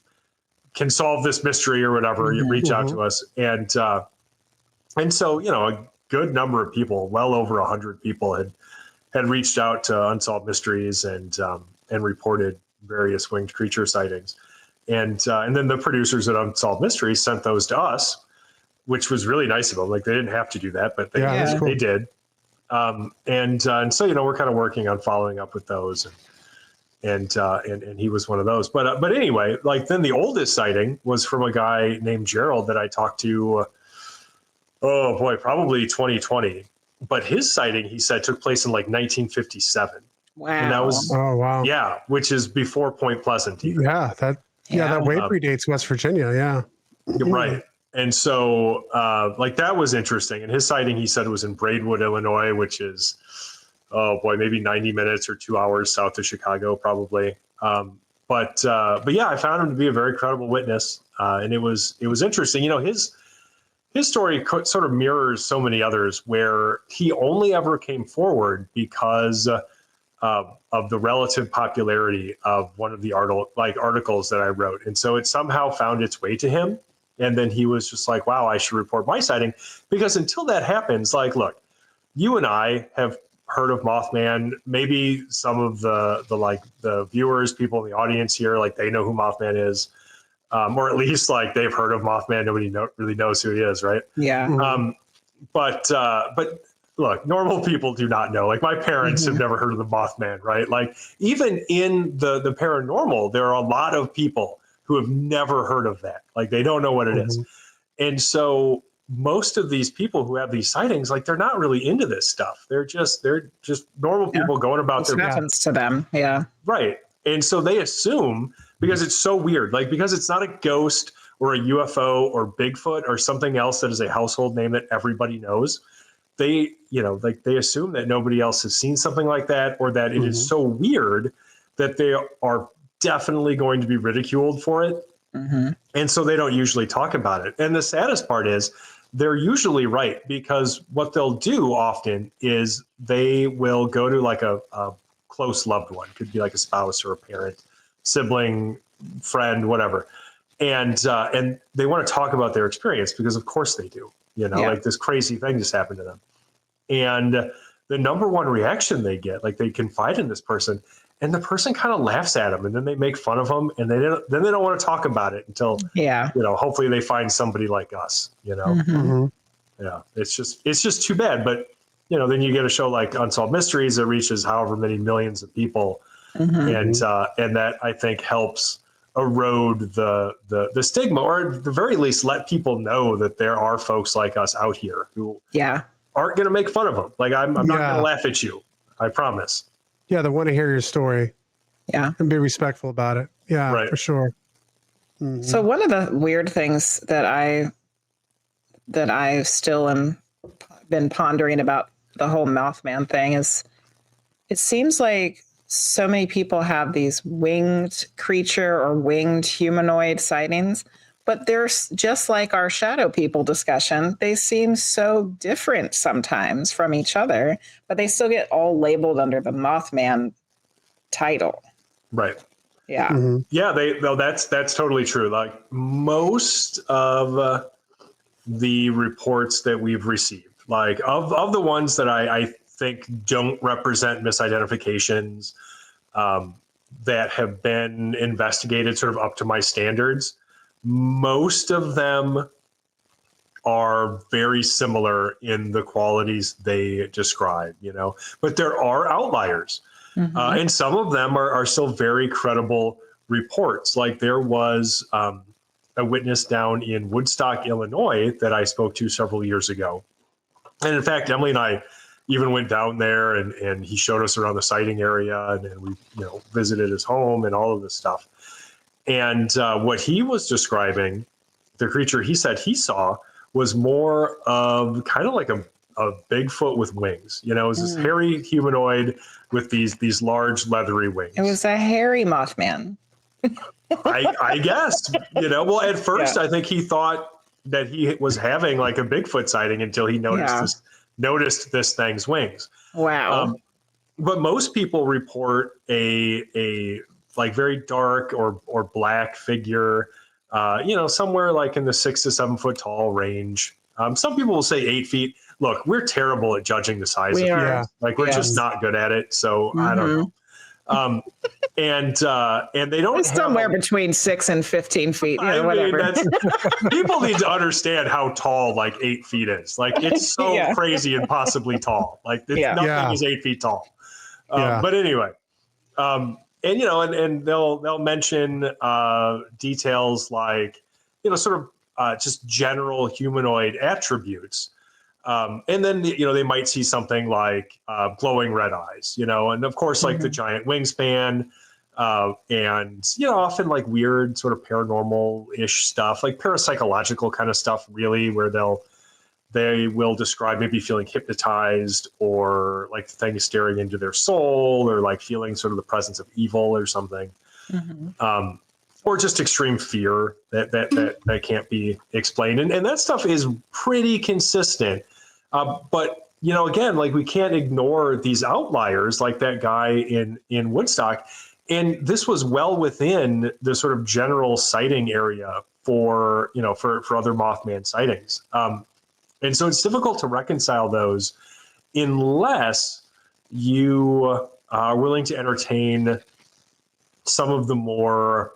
Speaker 3: can solve this mystery or whatever, you reach out to us. And so, a good number of people, well over 100 people had reached out to Unsolved Mysteries and reported various winged creature sightings. And then the producers at Unsolved Mysteries sent those to us, which was really nice of them. Like they didn't have to do that, but they did. And so, we're kind of working on following up with those, and he was one of those. But anyway, like then the oldest sighting was from a guy named Gerald that I talked to. Oh boy, probably 2020. But his sighting, he said, took place in like 1957.
Speaker 2: Wow.
Speaker 3: And that was which is before Point Pleasant. Even.
Speaker 1: That way predates West Virginia. Yeah.
Speaker 3: Right. And so like that was interesting. And his sighting, he said, was in Braidwood, Illinois, which is, maybe 90 minutes or 2 hours south of Chicago, probably. But yeah, I found him to be a very credible witness. And it was interesting. His story sort of mirrors so many others where he only ever came forward because of the relative popularity of one of the articles that I wrote. And so it somehow found its way to him. And then he was just like, wow, I should report my sighting. Because until that happens, like, look, you and I have heard of Mothman. Maybe some of the viewers, people in the audience here, like they know who Mothman is. Or at least like they've heard of Mothman. Nobody really knows who he is, right?
Speaker 2: Yeah.
Speaker 3: But look, normal people do not know. Like my parents have never heard of the Mothman, right? Like even in the paranormal, there are a lot of people who have never heard of that. Like they don't know what it is. And so most of these people who have these sightings, like they're not really into this stuff. They're just normal people going about
Speaker 2: their happens to them. Yeah.
Speaker 3: Right. And so they assume, because it's so weird, like because it's not a ghost or a UFO or Bigfoot or something else that is a household name that everybody knows, they assume that nobody else has seen something like that, or that it is so weird that they are definitely going to be ridiculed for it.
Speaker 2: Mm-hmm.
Speaker 3: And so they don't usually talk about it. And the saddest part is they're usually right, because what they'll do often is they will go to like a close loved one, could be like a spouse or a parent, sibling, friend, whatever. And they want to talk about their experience because of course they do, like this crazy thing just happened to them. And the number one reaction they get, like they confide in this person, and the person kind of laughs at them, and then they make fun of them, and then they don't want to talk about it until hopefully they find somebody like us.
Speaker 2: Mm-hmm.
Speaker 3: Yeah, it's just too bad. But then you get a show like Unsolved Mysteries that reaches however many millions of people,
Speaker 2: Mm-hmm.
Speaker 3: and that I think helps erode the stigma, or at the very least let people know that there are folks like us out here who aren't going to make fun of them. Like I'm not going to laugh at you. I promise.
Speaker 1: Yeah, they want to hear your story.
Speaker 2: Yeah.
Speaker 1: And be respectful about it. Yeah, right. For sure. Mm-hmm.
Speaker 2: So one of the weird things that I still am been pondering about the whole Mothman thing is it seems like so many people have these winged creature or winged humanoid sightings, but they're just like our shadow people discussion. They seem so different sometimes from each other, but they still get all labeled under the Mothman title.
Speaker 3: Right.
Speaker 2: Yeah.
Speaker 1: Mm-hmm.
Speaker 3: Yeah. That's totally true. Like most of the reports that we've received, like of the ones that I think don't represent misidentifications that have been investigated sort of up to my standards, most of them are very similar in the qualities they describe, but there are outliers.
Speaker 2: Mm-hmm.
Speaker 3: And some of them are still very credible reports. Like there was a witness down in Woodstock, Illinois that I spoke to several years ago. And in fact, Emily and I even went down there and he showed us around the sighting area, and we visited his home and all of this stuff. And what he was describing, the creature he said he saw, was more of kind of like a Bigfoot with wings. It was this hairy humanoid with these large leathery wings.
Speaker 2: It was a hairy Mothman.
Speaker 3: I guess, well, at first I think he thought that he was having like a Bigfoot sighting until he noticed this thing's wings.
Speaker 2: Wow.
Speaker 3: But most people report a like very dark or black figure, somewhere like in the 6 to 7 foot tall range. Some people will say 8 feet. Look, we're terrible at judging the size of things. Like we're just not good at it. So I don't know. And they don't
Speaker 2: it's somewhere between 6 and 15 feet, whatever.
Speaker 3: People need to understand how tall like 8 feet is. Like it's so crazy and possibly tall. Like nothing is 8 feet tall. But anyway, and they'll mention details like sort of just general humanoid attributes. And then, they might see something like glowing red eyes, and of course, like the giant wingspan, and, often like weird sort of paranormal-ish stuff, like parapsychological kind of stuff, really, where they will describe maybe feeling hypnotized, or like the thing is staring into their soul, or like feeling sort of the presence of evil or something. Mm-hmm. Or just extreme fear that can't be explained. And that stuff is pretty consistent. But, again, like we can't ignore these outliers like that guy in Woodstock. And this was well within the sort of general sighting area for other Mothman sightings. And so it's difficult to reconcile those unless you are willing to entertain some of the more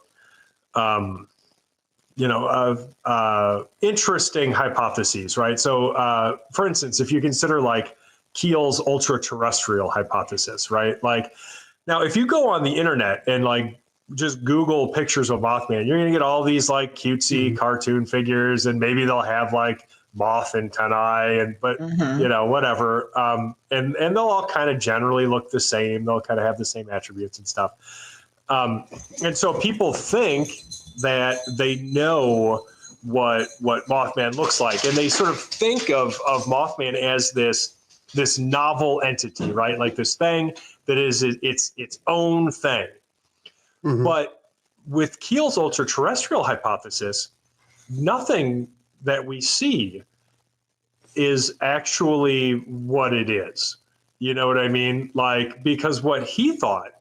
Speaker 3: interesting hypotheses, right? So, for instance, if you consider like Keel's ultra-terrestrial hypothesis, right? Like, now, if you go on the internet and like just Google pictures of Mothman, you're going to get all these like cutesy cartoon figures, and maybe they'll have like moth antennae, but whatever. And they'll all kind of generally look the same. They'll kind of have the same attributes and stuff. And so people think that they know what Mothman looks like, and they sort of think of Mothman as this novel entity, right? Like this thing that is its own thing. Mm-hmm. But with Keel's ultra-terrestrial hypothesis, nothing that we see is actually what it is. You know what I mean? Like, because what he thought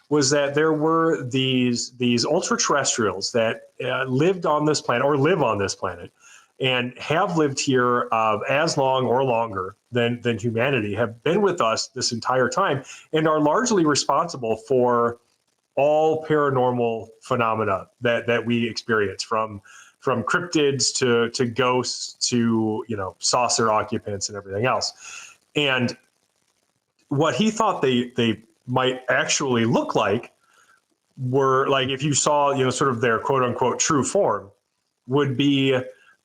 Speaker 3: was that there were these ultra-terrestrials that lived on this planet or live on this planet and have lived here as long or longer than humanity, have been with us this entire time, and are largely responsible for all paranormal phenomena that we experience, from cryptids to ghosts to, you know, saucer occupants and everything else. And what he thought they might actually look like were, like, if you saw, you know, sort of their quote unquote true form, would be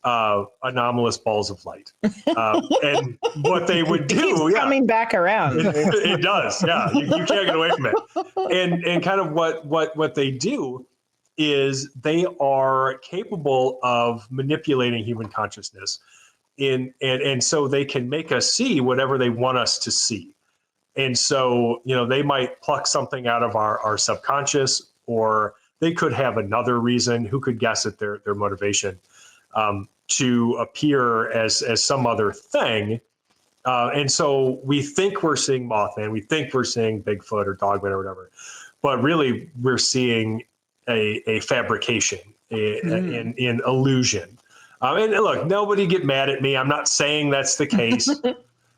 Speaker 3: anomalous balls of light. And what they would do,
Speaker 2: Keeps coming back around.
Speaker 3: it does, yeah. You can't get away from it. And kind of what they do is they are capable of manipulating human consciousness and so they can make us see whatever they want us to see. And so, you know, they might pluck something out of our subconscious, or they could have another reason. Who could guess at their motivation to appear as some other thing. And so we think we're seeing Mothman, we think we're seeing Bigfoot or Dogman or whatever, but really we're seeing a fabrication, in illusion. And look, nobody get mad at me. I'm not saying that's the case.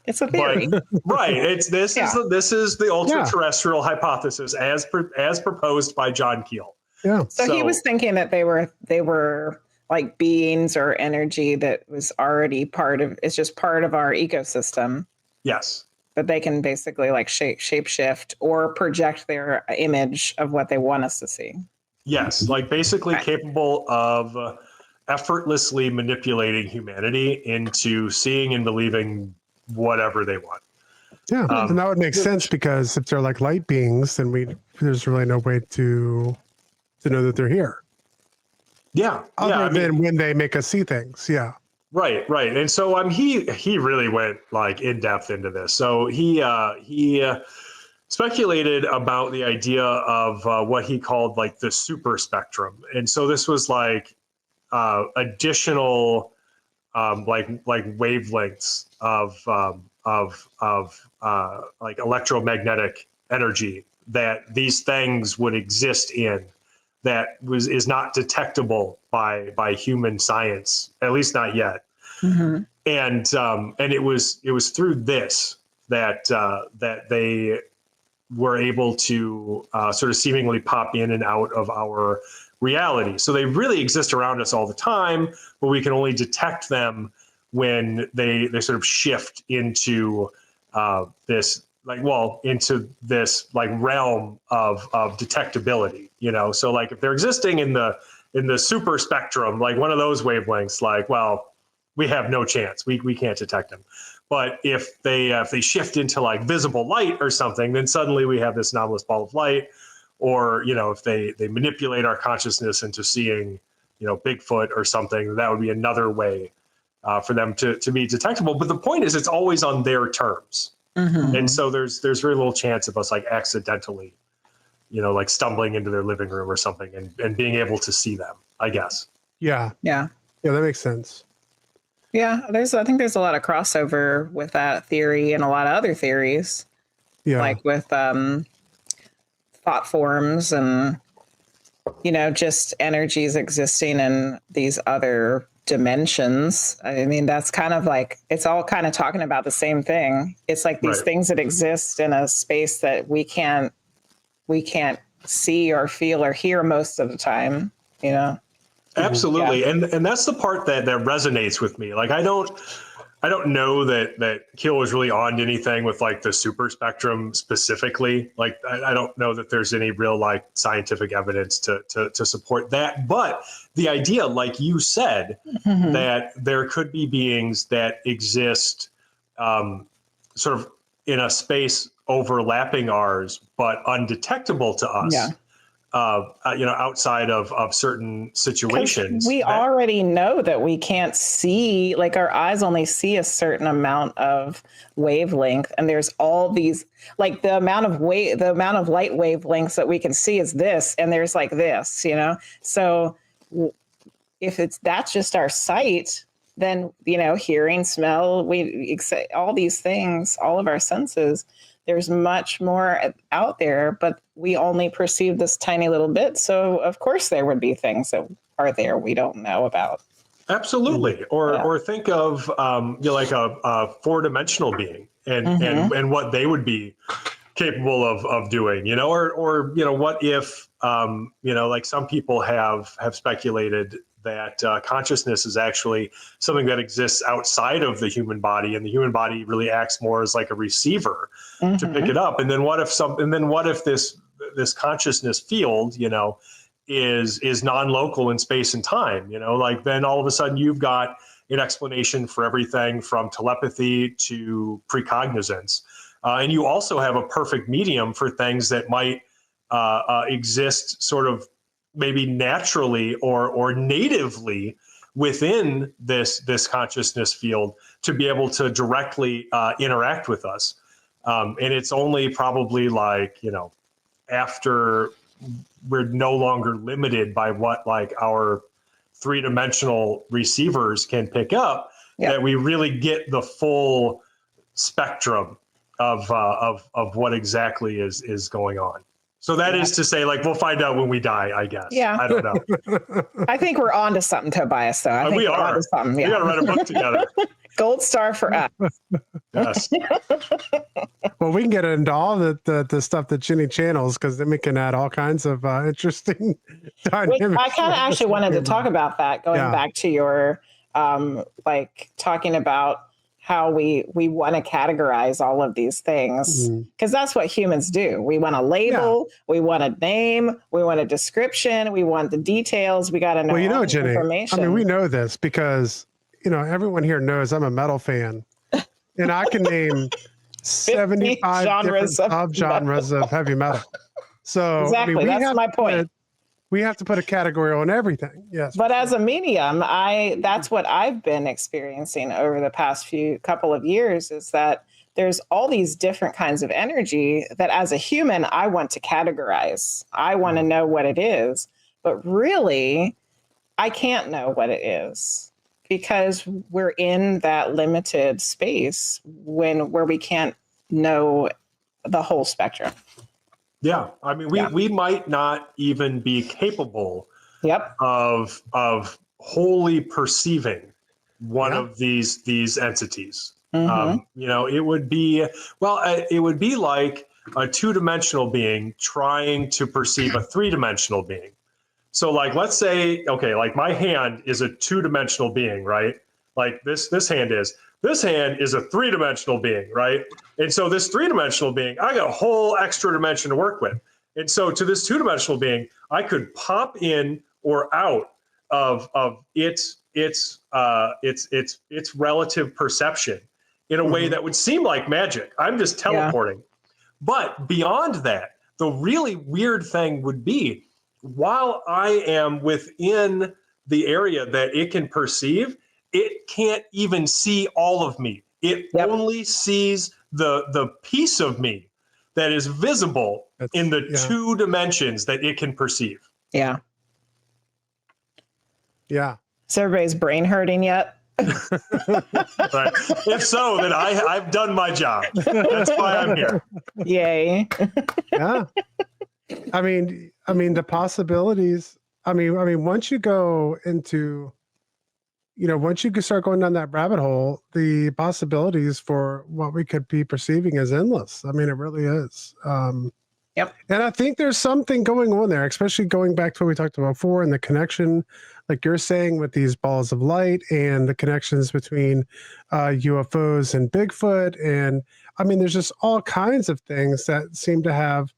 Speaker 2: It's a theory.
Speaker 3: But, right. This is the ultra-terrestrial hypothesis as proposed by John Keel.
Speaker 1: Yeah.
Speaker 2: So he was thinking that they were like beings or energy that was already it's just part of our ecosystem.
Speaker 3: Yes.
Speaker 2: That they can basically like shape shift or project their image of what they want us to see.
Speaker 3: Yes. Like basically capable of effortlessly manipulating humanity into seeing and believing whatever they want.
Speaker 1: Yeah, and that would make sense, because if they're like light beings, then there's really no way to know that they're here.
Speaker 3: Yeah.
Speaker 1: Other than when they make us see things. Yeah.
Speaker 3: Right. And so he really went like in depth into this. So he speculated about the idea of what he called like the super spectrum. And so this was like additional like wavelengths of like electromagnetic energy that these things would exist in, that is not detectable by human science, at least not yet. Mm-hmm. And it was through this that they were able to sort of seemingly pop in and out of our reality. So they really exist around us all the time, but we can only detect them when they sort of shift into this realm of detectability, you know. So like if they're existing in the super spectrum, like one of those wavelengths, like, well, we have no chance. We can't detect them. But if they shift into like visible light or something, then suddenly we have this anomalous ball of light. Or, you know, if they manipulate our consciousness into seeing, you know, Bigfoot or something, that would be another way for them to be detectable. But the point is, it's always on their terms. Mm-hmm. And so there's very little chance of us like accidentally, you know, like stumbling into their living room or something and being able to see them, I guess.
Speaker 1: Yeah.
Speaker 2: Yeah.
Speaker 1: Yeah, that makes sense.
Speaker 2: Yeah, I think there's a lot of crossover with that theory and a lot of other theories. Yeah. Like with thought forms and, you know, just energies existing in these other dimensions. I mean, that's kind of like, it's all kind of talking about the same thing. It's like these things that exist in a space that we can't see or feel or hear most of the time, you know?
Speaker 3: Absolutely. Yeah. And that's the part that resonates with me. Like, I don't know that Keel was really on to anything with like the super spectrum specifically. Like, I don't know that there's any real like scientific evidence to support that. But the idea, like you said, mm-hmm. that there could be beings that exist sort of in a space overlapping ours, but undetectable to us. Yeah. outside of certain situations.
Speaker 2: We already know that we can't see, like our eyes only see a certain amount of wavelength, and there's all these, like the amount of light wavelengths that we can see is this, and there's like this, So if that's just our sight, then hearing, smell, all these things, all of our senses. There's much more out there, but we only perceive this tiny little bit. So of course there would be things that are there we don't know about.
Speaker 3: Absolutely. Or think of like a four-dimensional being and what they would be capable of doing, or what if like some people have speculated that consciousness is actually something that exists outside of the human body, and the human body really acts more as like a receiver to pick it up. And then what if this consciousness field, is non-local in space and time, like then all of a sudden you've got an explanation for everything from telepathy to precognizance. And you also have a perfect medium for things that might exist sort of maybe naturally or natively within this consciousness field to be able to directly interact with us. And it's only probably like, after we're no longer limited by what like our three-dimensional receivers can pick up, that we really get the full spectrum of what exactly is going on. So that is to say, like, we'll find out when we die, I guess.
Speaker 2: Yeah.
Speaker 3: I don't know.
Speaker 2: I think we're on to something, Tobias, though. I think
Speaker 3: we
Speaker 2: we're
Speaker 3: are.
Speaker 2: On to something.
Speaker 3: We got to write a book together.
Speaker 2: Gold star for us.
Speaker 3: Yes.
Speaker 1: Well, we can get into all the stuff that Ginny channels, because then we can add all kinds of interesting dynamics.
Speaker 2: I kind of actually wanted to talk about that, going back to your, like, talking about how we want to categorize all of these things, because that's what humans do. We want a label, we want a name, we want a description, we want the details. We got to know all the
Speaker 1: Ginny,
Speaker 2: information.
Speaker 1: I mean, we know this because, everyone here knows I'm a metal fan, and I can name 75 different subgenres of heavy metal. So
Speaker 2: exactly, that's my point.
Speaker 1: We have to put a category on everything. Yes.
Speaker 2: But as a medium, that's what I've been experiencing over the past couple of years, is that there's all these different kinds of energy that as a human, I want to categorize. I want to know what it is, but really I can't know what it is because we're in that limited space where we can't know the whole spectrum.
Speaker 3: Yeah, I mean, we might not even be capable of wholly perceiving one of these entities. It would be like a two-dimensional being trying to perceive a three-dimensional being. So, like, let's say, okay, like my hand is a two-dimensional being, right? Like this hand is. This hand is a three-dimensional being, right? And so this three-dimensional being, I got a whole extra dimension to work with. And so to this two-dimensional being, I could pop in or out of its relative perception in a way that would seem like magic. I'm just teleporting. But beyond that, the really weird thing would be, while I am within the area that it can perceive, it can't even see all of me. It only sees the piece of me that is visible in the two dimensions that it can perceive.
Speaker 2: Yeah.
Speaker 1: Yeah.
Speaker 2: Is everybody's brain hurting yet?
Speaker 3: Right. If so, then I've done my job. That's why I'm here.
Speaker 2: Yay.
Speaker 1: Yeah. I mean, the possibilities. I mean, once you go into, once you start going down that rabbit hole, the possibilities for what we could be perceiving is endless. I mean, it really is. And I think there's something going on there, especially going back to what we talked about before, and the connection, like you're saying, with these balls of light and the connections between UFOs and Bigfoot. And I mean, there's just all kinds of things that seem to have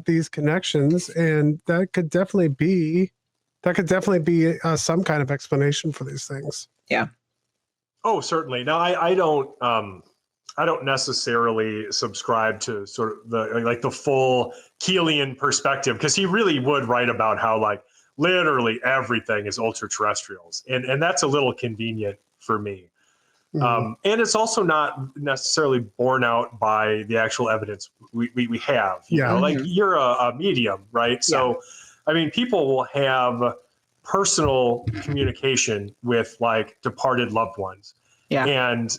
Speaker 1: these connections, and that could definitely be some kind of explanation for these things.
Speaker 2: Yeah.
Speaker 3: Oh, certainly. Now, I don't I don't necessarily subscribe to sort of the full Keelian perspective, because he really would write about how like literally everything is ultra terrestrials, and that's a little convenient for me. And it's also not necessarily borne out by the actual evidence we have. You know, like you're a medium, right? So, I mean, people will have personal communication with like departed loved ones. And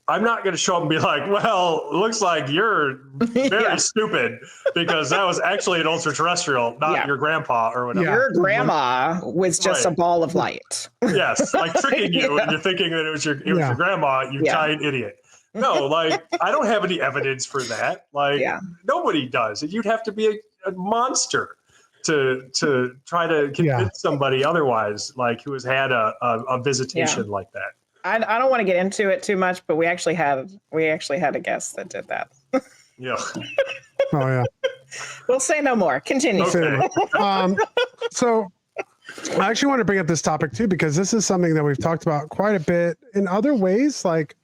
Speaker 3: I'm not going to show up and be like, well, it looks like you're very stupid because that was actually an ultra terrestrial, not your grandpa or whatever.
Speaker 2: Your grandma was just a ball of light.
Speaker 3: Yes, like tricking you and you're thinking that it was your grandma, you giant idiot. No, like I don't have any evidence for that. Like nobody does. And you'd have to be a monster to try to convince somebody otherwise, like who has had a visitation like that.
Speaker 2: I don't want to get into it too much, but we actually had a guest that did that.
Speaker 3: Yeah.
Speaker 1: Oh yeah.
Speaker 2: We'll say no more. Continue.
Speaker 3: Okay.
Speaker 1: So I actually want to bring up this topic too, because this is something that we've talked about quite a bit in other ways. Like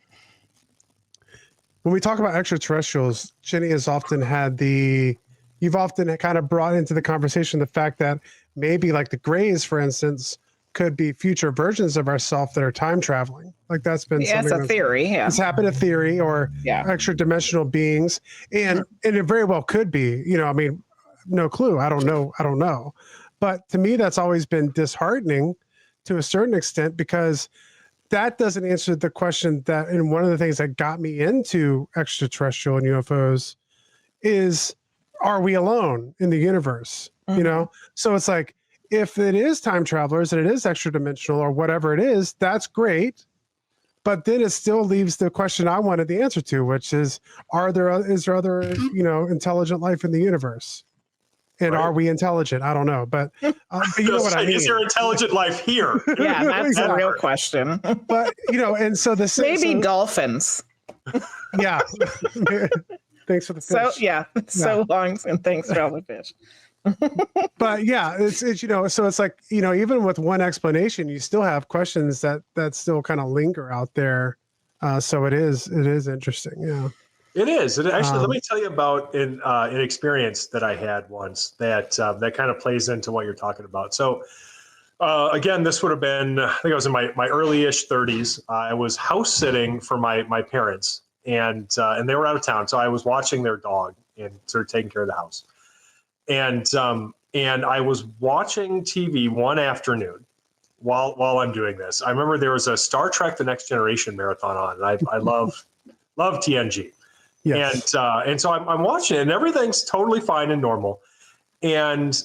Speaker 1: when we talk about extraterrestrials, Jenny has often had you've often kind of brought into the conversation the fact that maybe like the Greys, for instance, could be future versions of ourselves that are time traveling. Like that's been something
Speaker 2: it's a theory. Yeah,
Speaker 1: it's happened a theory, or extra dimensional beings, and it very well could be. You know, I mean, no clue. I don't know. But to me, that's always been disheartening to a certain extent, because that doesn't answer the question that, and one of the things that got me into extraterrestrial and UFOs is, are we alone in the universe? You know, so it's like, if it is time travelers and it is extra dimensional or whatever it is, that's great. But then it still leaves the question I wanted the answer to, which is, is there other, intelligent life in the universe? And are we intelligent? I don't know, but you know what I mean.
Speaker 3: Is there intelligent life here?
Speaker 2: Yeah, that's a real question.
Speaker 1: But, and so the
Speaker 2: maybe dolphins.
Speaker 1: Yeah. Thanks for the fish.
Speaker 2: So long, and thanks for all the fish.
Speaker 1: But it's so it's like, even with one explanation, you still have questions that still kind of linger out there. So it is interesting. Yeah,
Speaker 3: it is. Actually, let me tell you about an experience that I had once that kind of plays into what you're talking about. So again, this would have been, I think I was in my early-ish 30s. I was house sitting for my parents, and they were out of town. So I was watching their dog and sort of taking care of the house. And I was watching TV one afternoon while I'm doing this. I remember there was a Star Trek: The Next Generation marathon on, and I love TNG. Yes. And so I'm watching it, and everything's totally fine and normal. And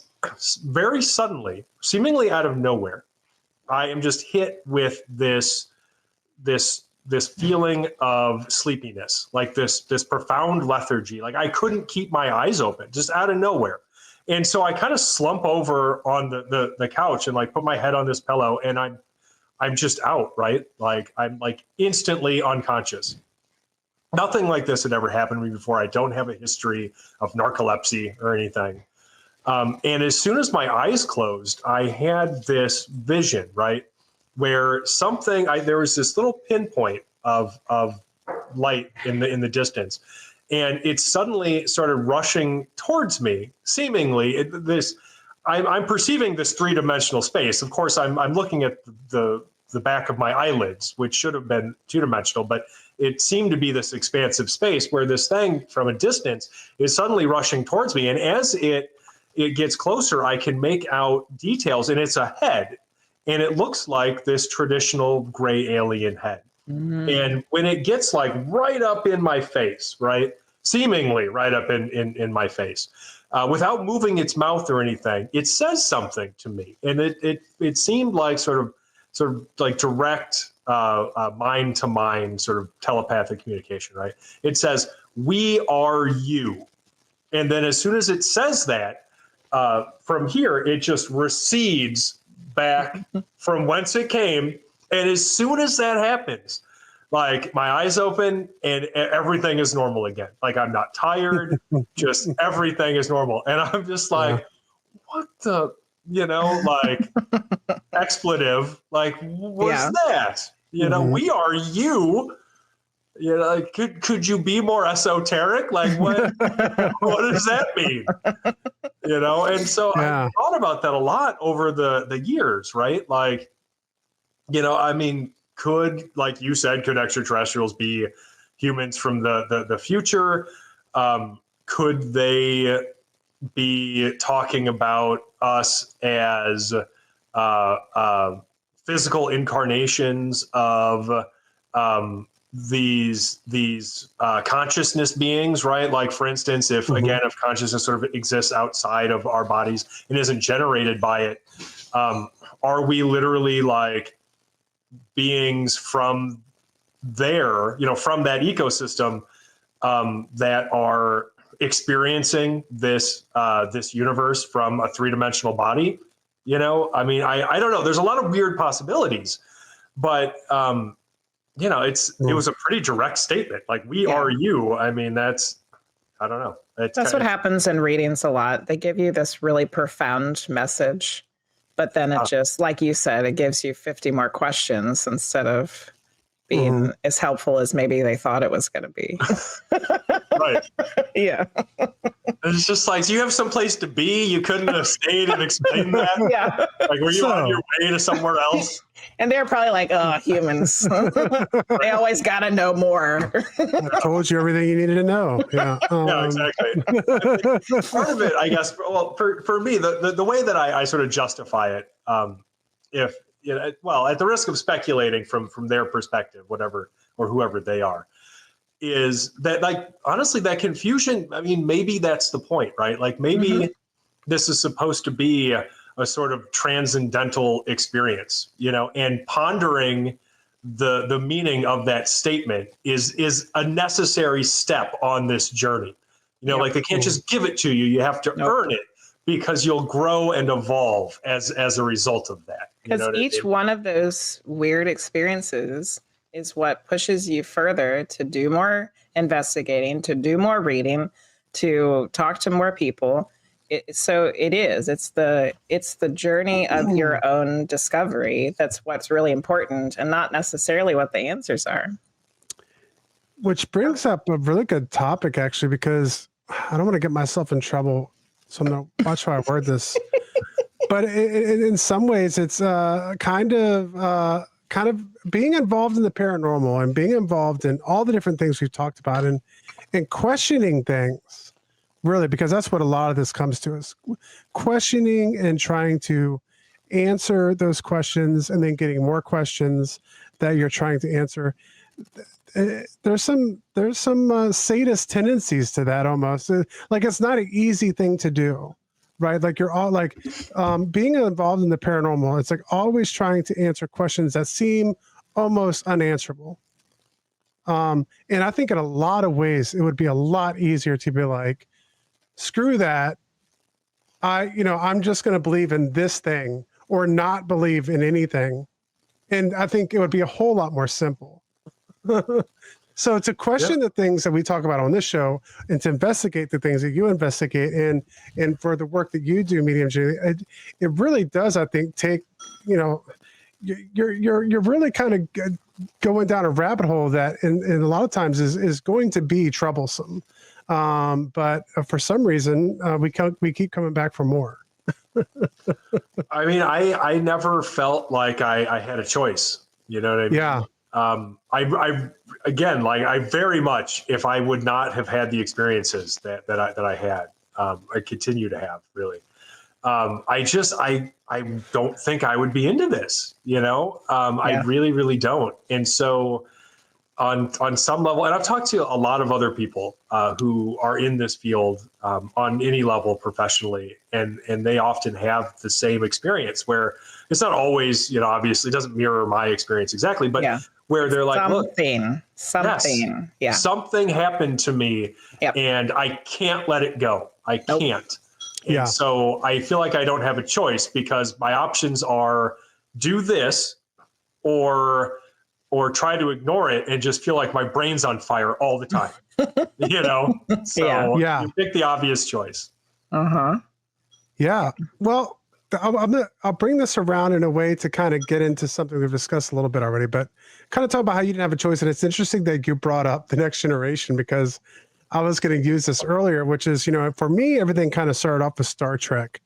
Speaker 3: very suddenly, seemingly out of nowhere, I am just hit with this feeling of sleepiness, like this profound lethargy. Like I couldn't keep my eyes open, just out of nowhere. And so I kind of slump over on the couch and like put my head on this pillow, and I'm just out, right? Like I'm like instantly unconscious. Nothing like this had ever happened to me before. I don't have a history of narcolepsy or anything. And as soon as my eyes closed, I had this vision, right? Where there was this little pinpoint of light in the distance. And it suddenly started rushing towards me, seemingly. I'm perceiving this three-dimensional space. Of course, I'm looking at the back of my eyelids, which should have been two-dimensional, but it seemed to be this expansive space where this thing from a distance is suddenly rushing towards me. And as it gets closer, I can make out details, and it's a head. And it looks like this traditional gray alien head. And when it gets like right up in my face, right? Seemingly right up in my face, without moving its mouth or anything, it says something to me. And it seemed like sort of like direct mind to mind sort of telepathic communication, right? It says, "We are you." And then as soon as it says that, from here, it just recedes back from whence it came. And as soon as that happens, like my eyes open and everything is normal again. Like I'm not tired, just everything is normal. And I'm just like, what the, like expletive, like what's that? We are you. You know, like, could you be more esoteric? Like, what does that mean? You know, and so
Speaker 1: Yeah.
Speaker 3: I thought about that a lot over the years, right? Like, you know, I mean, like you said, could extraterrestrials be humans from the future? Could they be talking about us as physical incarnations of these consciousness beings, right? Like, for instance, if if consciousness sort of exists outside of our bodies and isn't generated by it, are we literally like beings from there, you know, from that ecosystem, that are experiencing this universe from a three-dimensional body? You know, I mean, I don't know. There's a lot of weird possibilities, but you know, it was a pretty direct statement. Like, we are you. I mean, I don't know.
Speaker 2: That's what happens in readings a lot. They give you this really profound message, but then it just, like you said, it gives you 50 more questions instead of being as helpful as maybe they thought it was going to be.
Speaker 3: Right.
Speaker 2: Yeah.
Speaker 3: It's just like, do you have someplace to be? You couldn't have stayed and explained that?
Speaker 2: Yeah.
Speaker 3: Like, were you on your way to somewhere else?
Speaker 2: And they're probably like, oh, humans. They always got to know more.
Speaker 1: I told you everything you needed to know. Yeah.
Speaker 3: Yeah, exactly. Part of it, I guess, well, for me, the way that I sort of justify it, if, you know, well, at the risk of speculating from their perspective, whatever, or whoever they are, is that, like, honestly, that confusion, I mean, maybe that's the point, right? Like, maybe this is supposed to be a sort of transcendental experience, you know, and pondering the meaning of that statement is a necessary step on this journey. You know, like, they can't just give it to you. You have to earn it, because you'll grow and evolve as a result of that.
Speaker 2: Because each one of those weird experiences is what pushes you further to do more investigating, to do more reading, to talk to more people. It's the journey of your own discovery that's what's really important, and not necessarily what the answers are.
Speaker 1: Which brings up a really good topic, actually, because I don't want to get myself in trouble, so I'm going to watch how I word this. But in some ways, it's kind of being involved in the paranormal and being involved in all the different things we've talked about, and questioning things, really, because that's what a lot of this comes to, is questioning and trying to answer those questions, and then getting more questions that you're trying to answer. There's some sadist tendencies to that, almost. Like, it's not an easy thing to do. Right. Like, you're all like, being involved in the paranormal, it's like always trying to answer questions that seem almost unanswerable. And I think in a lot of ways, it would be a lot easier to be like, screw that. I'm just going to believe in this thing, or not believe in anything. And I think it would be a whole lot more simple. So to question the things that we talk about on this show, and to investigate the things that you investigate, and for the work that you do, Medium Julie, it really does, I think, take, you're really kind of going down a rabbit hole that, and a lot of times is going to be troublesome. But for some reason, we keep coming back for more.
Speaker 3: I mean, I never felt like I had a choice. You know what I mean?
Speaker 1: Yeah.
Speaker 3: I very much, if I would not have had the experiences that I had, I continue to have, really. I don't think I would be into this, I really, really don't. And so on some level, and I've talked to a lot of other people who are in this field on any level professionally, and they often have the same experience, where it's not always, obviously it doesn't mirror my experience exactly, but where they're like, something happened to me, and I can't let it go. I can't. And so I feel like I don't have a choice, because my options are do this or try to ignore it and just feel like my brain's on fire all the time. So you pick the obvious choice.
Speaker 1: Yeah. Well, I'll bring this around in a way to kind of get into something we've discussed a little bit already, but kind of talk about how you didn't have a choice. And it's interesting that you brought up The Next Generation, because I was going to use this earlier, which is, for me, everything kind of started off with Star Trek.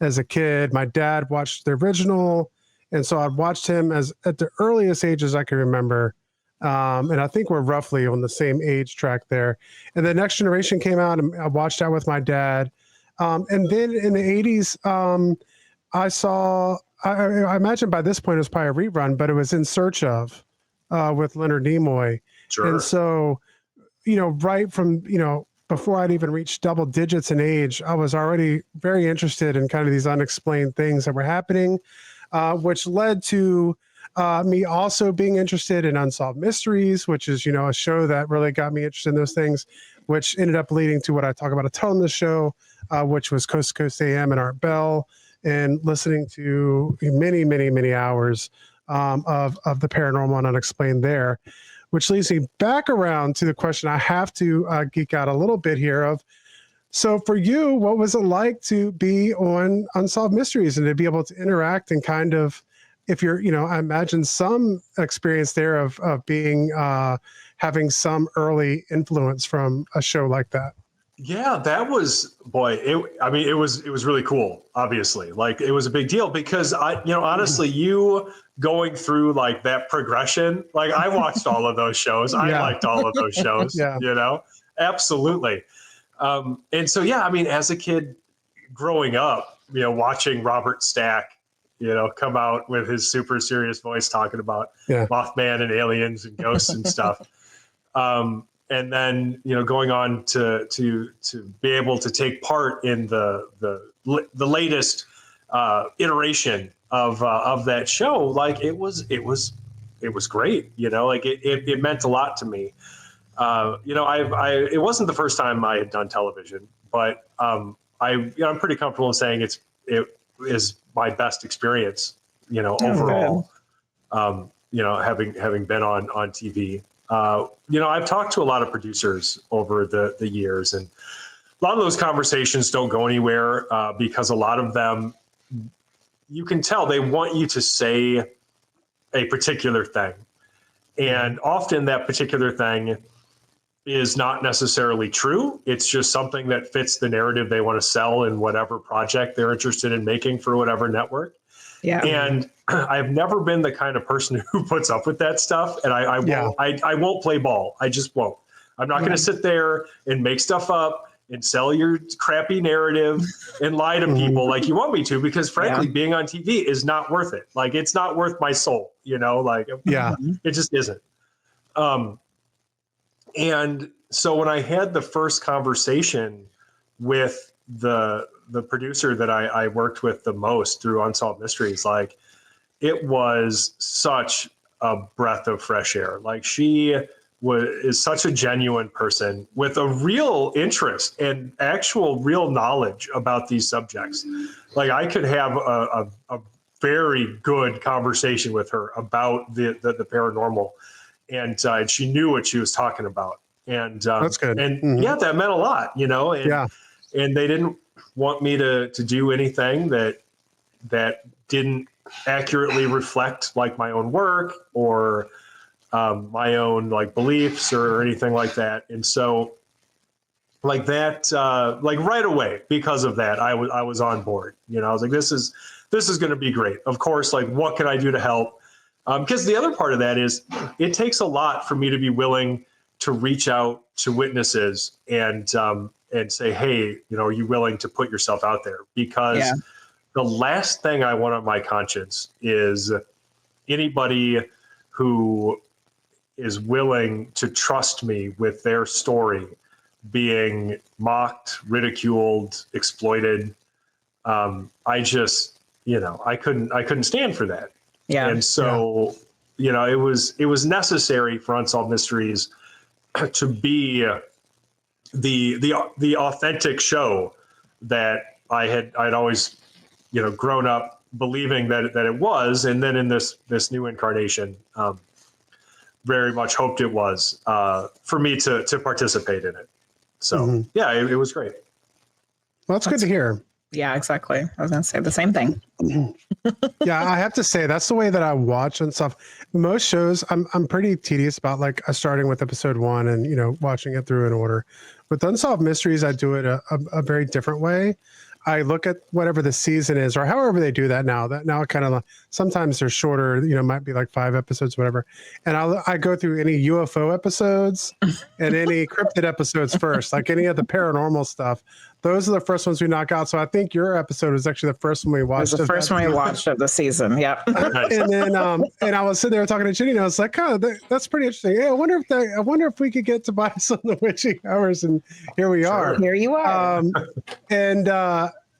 Speaker 1: As a kid, my dad watched the original, and so I'd watched him at the earliest ages I can remember. And I think we're roughly on the same age track there. And The Next Generation came out, and I watched that with my dad. And then in the 80s, I saw, I imagine by this point it was probably a rerun, but it was In Search Of with Leonard Nimoy.
Speaker 3: Sure.
Speaker 1: And so, right from, before I'd even reached double digits in age, I was already very interested in kind of these unexplained things that were happening, which led to me also being interested in Unsolved Mysteries, which is, a show that really got me interested in those things, which ended up leading to what I talk about a ton in the show, which was Coast to Coast AM and Art Bell, and listening to many, many, many hours of the paranormal and unexplained there, which leads me back around to the question I have to geek out a little bit here of. So for you, what was it like to be on Unsolved Mysteries and to be able to interact and kind of, if you're, I imagine some experience there of being, having some early influence from a show like that.
Speaker 3: Yeah, that was, boy, it was really cool, obviously. Like, it was a big deal because honestly, you going through like that progression, like I watched all of those shows. I liked all of those shows, absolutely. And so, as a kid growing up, watching Robert Stack, come out with his super serious voice talking about Mothman and aliens and ghosts and stuff. And then, going on to be able to take part in the latest iteration of that show, like it was great. It meant a lot to me. It wasn't the first time I had done television, but I'm pretty comfortable in saying it is my best experience, overall. Having been on TV. I've talked to a lot of producers over the years, and a lot of those conversations don't go anywhere because a lot of them, you can tell they want you to say a particular thing. And often that particular thing is not necessarily true. It's just something that fits the narrative they want to sell in whatever project they're interested in making for whatever network. Yeah. And I've never been the kind of person who puts up with that stuff. And I won't play ball. I just won't. I'm not going to sit there and make stuff up and sell your crappy narrative and lie to people like you want me to, because frankly, being on TV is not worth it. Like, it's not worth my soul, it just isn't. And so when I had the first conversation with the producer that I worked with the most through Unsolved Mysteries, like, it was such a breath of fresh air. Like, she is such a genuine person with a real interest and actual real knowledge about these subjects. Like, I could have a very good conversation with her about the paranormal, and she knew what she was talking about. And
Speaker 1: that's good.
Speaker 3: And that meant a lot, and they didn't want me to do anything that didn't accurately reflect like my own work or my own like beliefs or anything like that. And so like that, like right away, because of that, I was on board. I was like, this is going to be great. Of course, like, what can I do to help? Because the other part of that is it takes a lot for me to be willing to reach out to witnesses and say, hey, are you willing to put yourself out there? Because the last thing I want on my conscience is anybody who is willing to trust me with their story being mocked, ridiculed, exploited. I just, I couldn't stand for that. Yeah. And so, it was necessary for Unsolved Mysteries to be the authentic show that I'd always, grown up believing that it was. And then in this new incarnation, very much hoped it was for me to participate in it. So it was great.
Speaker 1: Well, that's good to hear.
Speaker 2: Yeah, exactly. I was going to say the same thing.
Speaker 1: Yeah, I have to say that's the way that I watch and stuff. Most shows, I'm pretty tedious about like starting with episode 1 and watching it through in order. With Unsolved Mysteries, I do it a very different way. I look at whatever the season is, or however they do that now. That now kind of sometimes they're shorter, might be like 5 episodes, whatever. And I go through any UFO episodes and any cryptid episodes first, like any of the paranormal stuff. Those are the first ones we knock out. So I think your episode was actually the first one we watched.
Speaker 2: It was the first one we watched of the season. Yep.
Speaker 1: And then and I was sitting there talking to Ginny, and I was like, "Oh, that's pretty interesting. Yeah, I wonder if we could get Tobias on the witching hours." And here we are.
Speaker 2: Here you are.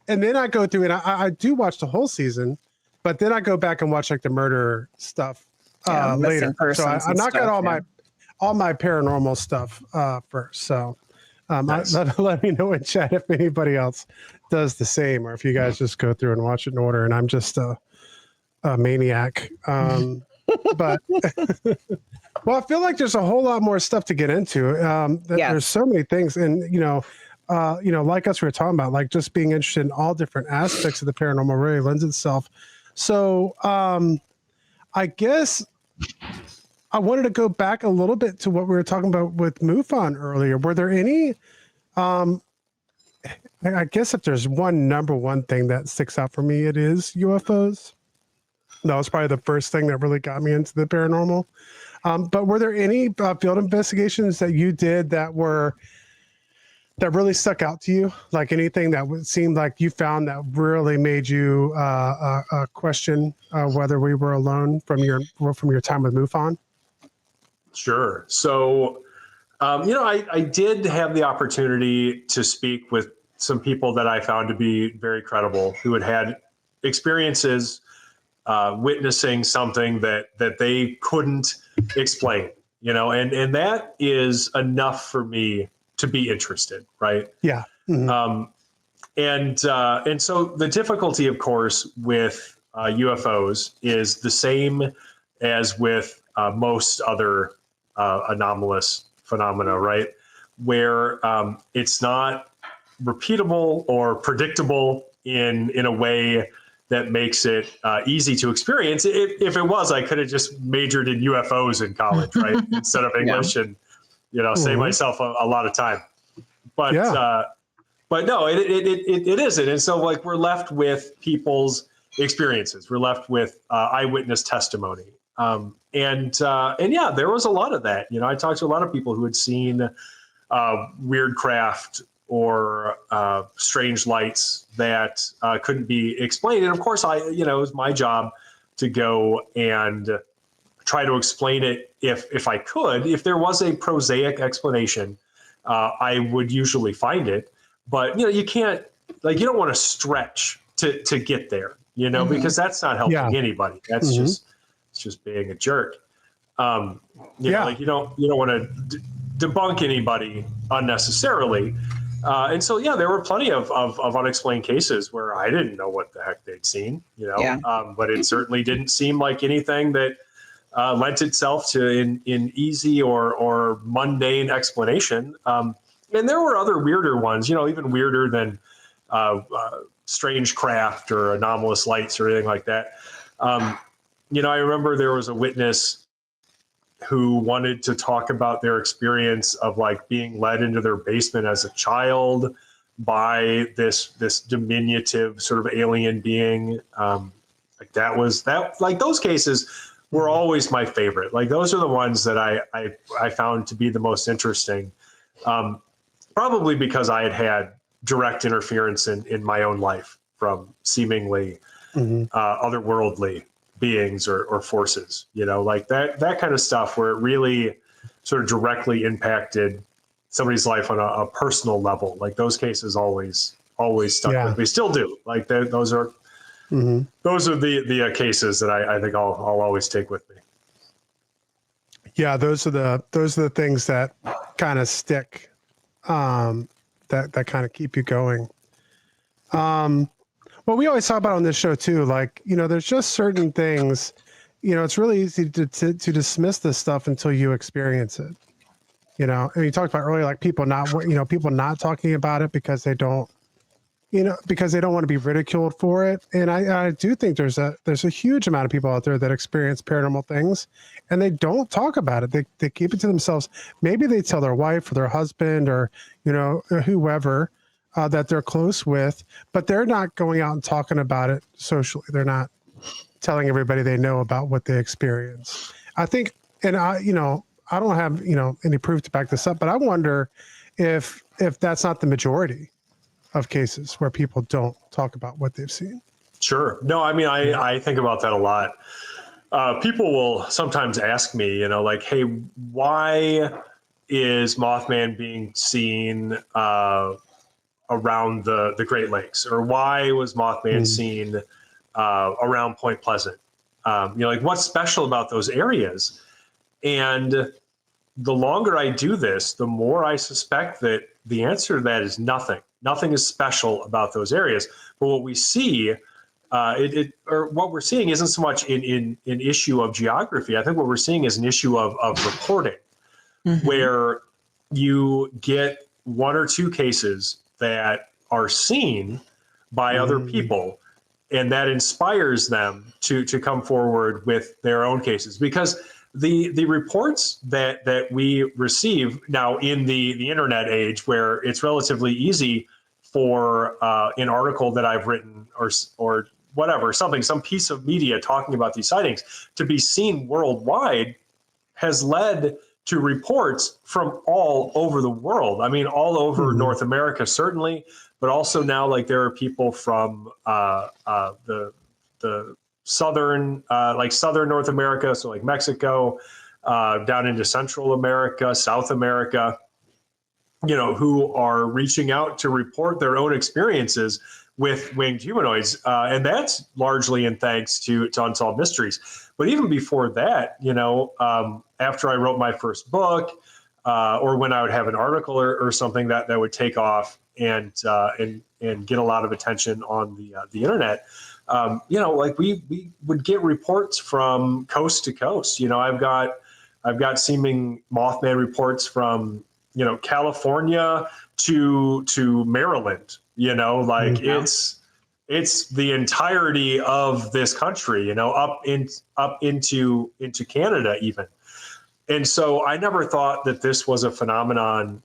Speaker 1: And then I go through and I do watch the whole season, but then I go back and watch like the murder stuff later. So I knock out all my paranormal stuff first. So nice. Let me know in chat if anybody else does the same, or if you guys just go through and watch it in order. And I'm just a maniac. But well, I feel like there's a whole lot more stuff to get into. There's so many things, and like us, we were talking about, like just being interested in all different aspects of the paranormal really lends itself. So I guess I wanted to go back a little bit to what we were talking about with MUFON earlier. Were there any, I guess if there's number one thing that sticks out for me, it is UFOs. That was probably the first thing that really got me into the paranormal. But were there any field investigations that you did that really stuck out to you? Like anything that seemed like you found that really made you question whether we were alone from your time with MUFON?
Speaker 3: Sure. So, I did have the opportunity to speak with some people that I found to be very credible, who had experiences witnessing something that they couldn't explain, and that is enough for me to be interested, right?
Speaker 1: Yeah. Mm-hmm.
Speaker 3: And so the difficulty, of course, with UFOs is the same as with most other anomalous phenomena, right? Where it's not repeatable or predictable in a way that makes it easy to experience. If it was, I could have just majored in UFOs in college, right? Instead of English, and save myself a lot of time. But but no, it isn't. And so like we're left with people's experiences. We're left with eyewitness testimony. And yeah, there was a lot of that. I talked to a lot of people who had seen weird craft or strange lights that couldn't be explained. And of course, it was my job to go and try to explain it if I could. If there was a prosaic explanation, I would usually find it. But you can't, you don't want to stretch to get there, because that's not helping anybody. That's just being a jerk. You don't want to debunk anybody unnecessarily. And so, there were plenty of unexplained cases where I didn't know what the heck they'd seen, but it certainly didn't seem like anything that lent itself to an easy or mundane explanation. And there were other weirder ones, even weirder than strange craft or anomalous lights or anything like that. I remember there was a witness who wanted to talk about their experience of being led into their basement as a child by this diminutive sort of alien being. Those cases were always my favorite. Those are the ones that I found to be the most interesting. Probably because I had direct interference in my own life from seemingly otherworldly beings or forces, that kind of stuff where it really sort of directly impacted somebody's life on a personal level. Those cases always stuck with me, still do. Those are the cases that I think I'll always take with me.
Speaker 1: Yeah, those are the things that kind of stick, that kind of keep you going. Well, we always talk about on this show too, there's just certain things, it's really easy to dismiss this stuff until you experience it, and you talked about earlier, people not talking about it because they don't because they don't want to be ridiculed for it. And I do think there's a huge amount of people out there that experience paranormal things and they don't talk about it. They keep it to themselves. Maybe they tell their wife or their husband or, whoever that they're close with, but they're not going out and talking about it socially. They're not telling everybody they know about what they experience. I think, and I don't have, any proof to back this up, but I wonder if that's not the majority of cases where people don't talk about what they've seen.
Speaker 3: Sure. No, I mean, I think about that a lot. People will sometimes ask me, like, hey, why is Mothman being seen around the Great Lakes? Or why was Mothman seen around Point Pleasant? Like, what's special about those areas? And the longer I do this, the more I suspect that the answer to that is nothing. Nothing is special about those areas. But what we see, what we're seeing isn't so much an issue of geography. I think what we're seeing is an issue of reporting, where you get one or two cases that are seen by other people, and that inspires them to come forward with their own cases. Because the reports that we receive now in the internet age, where it's relatively easy for an article that I've written or whatever, some piece of media talking about these sightings to be seen worldwide, has led to reports from all over the world. I mean, all over North America, certainly, but also now, like, there are people from the southern North America, so like Mexico, down into Central America, South America, who are reaching out to report their own experiences with winged humanoids. And that's largely in thanks to Unsolved Mysteries. But even before that, after I wrote my first book, or when I would have an article or something that would take off and get a lot of attention on the internet, like we would get reports from coast to coast. I've got seeming Mothman reports from, California to Maryland, it's the entirety of this country, up into Canada even. And so I never thought that this was a phenomenon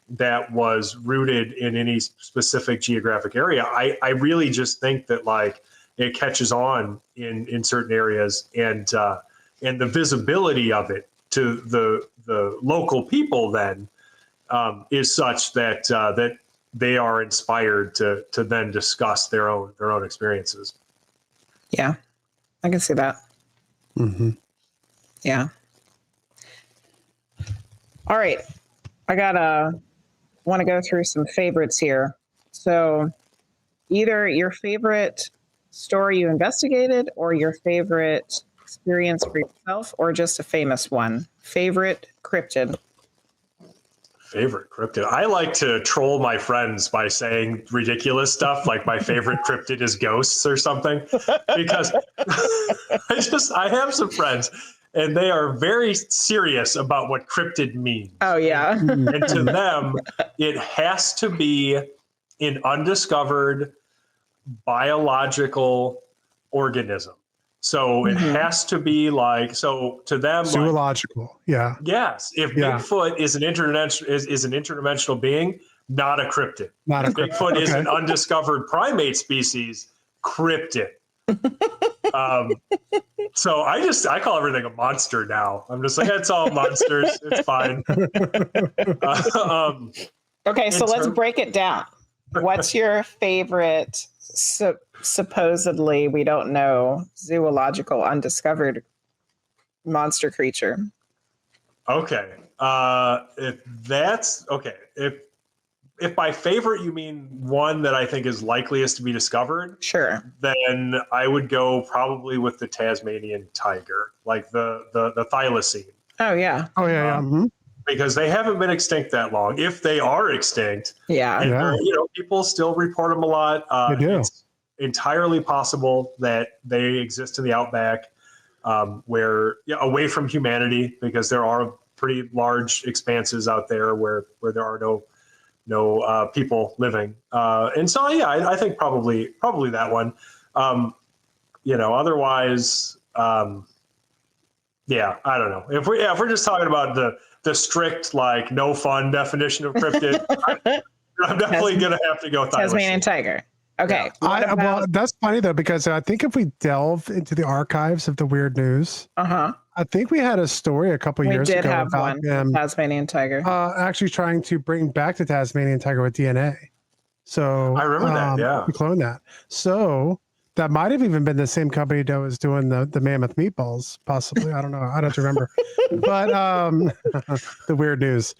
Speaker 3: that was rooted in any specific geographic area. I really just think that, like, it catches on in certain areas, and the visibility of it to the local people then is such that they are inspired to then discuss their own experiences.
Speaker 2: Yeah, I can see that. Yeah. All right, I want to go through some favorites here. So either your favorite story you investigated, or your favorite experience for yourself, or just a famous one. Favorite cryptid.
Speaker 3: Favorite cryptid. I like to troll my friends by saying ridiculous stuff like my favorite cryptid is ghosts or something, because I have some friends and they are very serious about what cryptid means.
Speaker 2: Oh, yeah.
Speaker 3: And to them, it has to be an undiscovered biological organism. So it has to be like, so to them,
Speaker 1: zoological. Like, yeah.
Speaker 3: Yes. If Bigfoot is an interdimensional being, not a cryptid. If Bigfoot is an undiscovered primate species, cryptid. So I call everything a monster now. I'm just like, it's all monsters. It's fine.
Speaker 2: Okay, so let's break it down. What's your favorite supposedly, we don't know, zoological undiscovered monster creature?
Speaker 3: Okay. If that's okay, if by favorite you mean one that I think is likeliest to be discovered,
Speaker 2: sure,
Speaker 3: then I would go probably with the Tasmanian tiger, like the thylacine.
Speaker 2: Oh yeah.
Speaker 3: Because they haven't been extinct that long. If they are extinct, and people still report them a lot.
Speaker 1: They do.
Speaker 3: It's entirely possible that they exist in the outback, where away from humanity, because there are pretty large expanses out there where there are people living. And so, yeah, I think probably that one. Otherwise, yeah, I don't know. If we're just talking about the strict, like, no fun definition of cryptid, I'm definitely going to have to go with
Speaker 2: Tasmanian tiger. Okay.
Speaker 3: Yeah.
Speaker 1: Well, that's funny though, because I think if we delve into the archives of the weird news, I think we had a story a couple years ago about them,
Speaker 2: Tasmanian tiger,
Speaker 1: actually trying to bring back the Tasmanian tiger with DNA. So
Speaker 3: I remember that. Yeah,
Speaker 1: to clone that. So that might have even been the same company that was doing the mammoth meatballs, possibly. I don't know. I don't remember. But the weird news.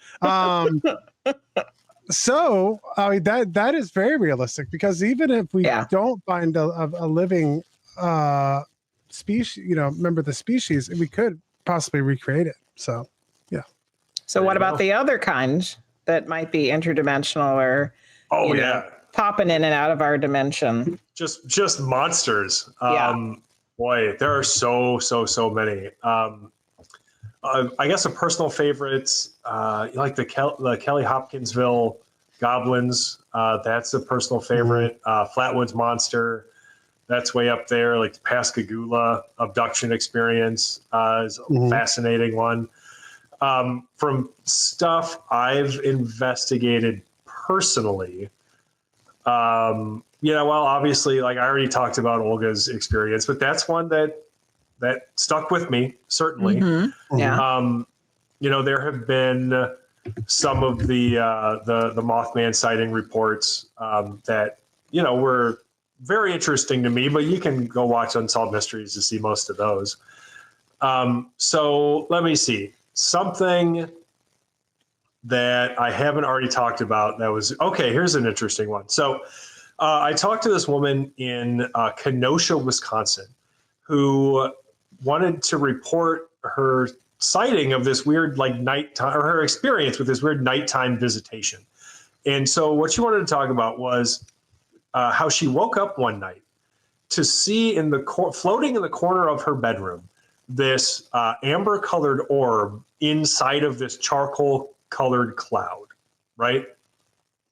Speaker 1: So I mean, that is very realistic, because even if we don't find a living species, member of the species, we could possibly recreate it. So yeah.
Speaker 2: So what about the other kind that might be interdimensional or popping in and out of our dimension?
Speaker 3: Just monsters. Boy, there are so many. I guess a personal favorite, like the Kelly Hopkinsville goblins. That's a personal favorite. Flatwoods Monster. That's way up there. Like the Pascagoula abduction experience is a fascinating one. From stuff I've investigated personally, obviously, like I already talked about Olga's experience, but that's one that stuck with me, certainly. There have been some of the Mothman sighting reports that were very interesting to me, but you can go watch Unsolved Mysteries to see most of those. So let me see. Something that I haven't already talked about that was, okay, here's an interesting one. So I talked to this woman in Kenosha, Wisconsin, who wanted to report her sighting of this weird, like, nighttime, or her experience with this weird nighttime visitation. And so what she wanted to talk about was how she woke up one night to see floating in the corner of her bedroom this amber colored orb inside of this charcoal colored cloud, right?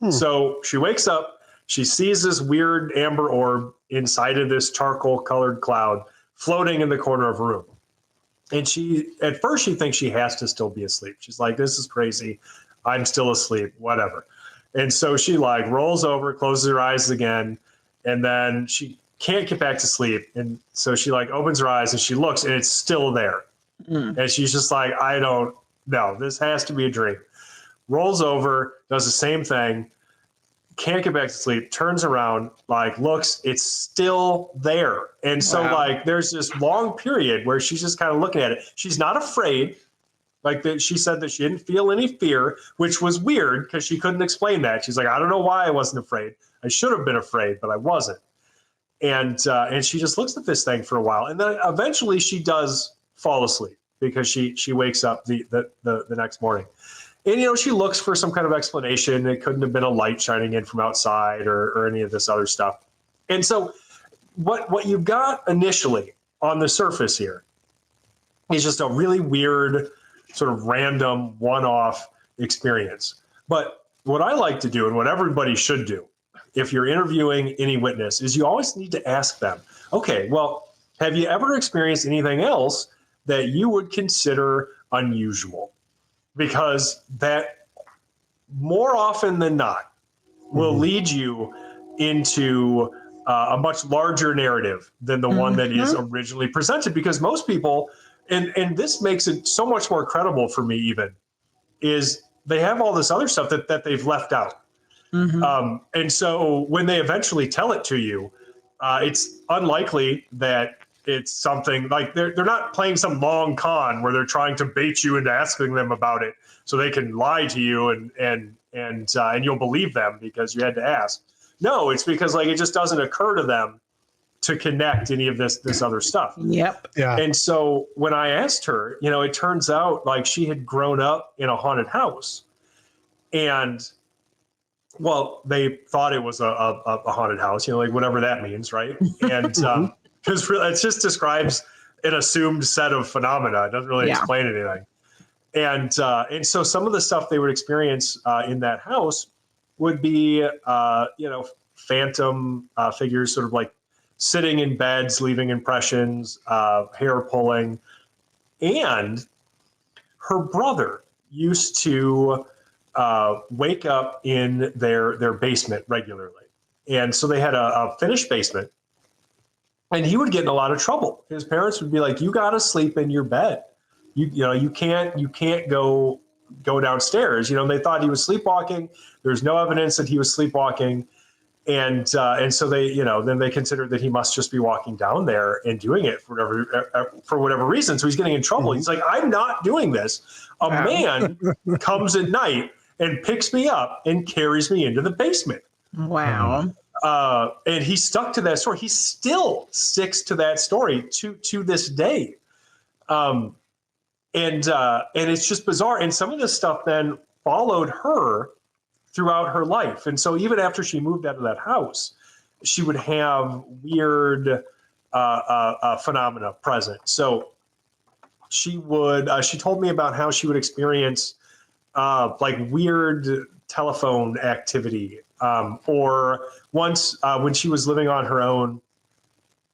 Speaker 3: So she wakes up, she sees this weird amber orb inside of this charcoal colored cloud floating in the corner of her room. And at first she thinks she has to still be asleep. She's like, this is crazy. I'm still asleep, whatever. And so she like rolls over, closes her eyes again, and then she can't get back to sleep. And so she like opens her eyes and she looks, and it's still there. And she's just like, I don't know, this has to be a dream. Rolls over, does the same thing, can't get back to sleep, turns around, like looks, it's still there. And so like there's this long period where she's just kind of looking at it. She's not afraid. Like she said that she didn't feel any fear, which was weird because she couldn't explain that. She's like, I don't know why I wasn't afraid. I should have been afraid, but I wasn't. And she just looks at this thing for a while, and then eventually she does fall asleep because she wakes up the next morning. And, she looks for some kind of explanation. It couldn't have been a light shining in from outside or any of this other stuff. And so what you got initially on the surface here is just a really weird, sort of random one-off experience. But what I like to do, and what everybody should do, if you're interviewing any witness, is you always need to ask them, okay, well, have you ever experienced anything else that you would consider unusual? Because that, more often than not, will lead you into a much larger narrative than the one that is originally presented. Because most people, and this makes it so much more credible for me even, is they have all this other stuff that they've left out. And so when they eventually tell it to you, it's unlikely that it's something like they're not playing some long con where they're trying to bait you into asking them about it so they can lie to you and you'll believe them because you had to ask. No, it's because like it just doesn't occur to them to connect any of this other stuff.
Speaker 2: Yep.
Speaker 1: Yeah.
Speaker 3: And so when I asked her, it turns out like she had grown up in a haunted house, and well, they thought it was a haunted house, like whatever that means, right? And because it just describes an assumed set of phenomena. It doesn't really explain anything. And so some of the stuff they would experience in that house would be, phantom figures, sort of like sitting in beds, leaving impressions, hair pulling. And her brother used to wake up in their basement regularly. And so they had a finished basement, and he would get in a lot of trouble. His parents would be like, "You got to sleep in your bed. You can't go downstairs." They thought he was sleepwalking. There's no evidence that he was sleepwalking. And so they, then they considered that he must just be walking down there and doing it for whatever reason. So he's getting in trouble. He's like, "I'm not doing this." A man comes at night and picks me up and carries me into the basement.
Speaker 2: Wow.
Speaker 3: And he stuck to that story. He still sticks to that story to this day. And it's just bizarre. And some of this stuff then followed her throughout her life. And so even after she moved out of that house, she would have weird phenomena present. So she told me about how she would experience like weird telephone activity. Or once when she was living on her own,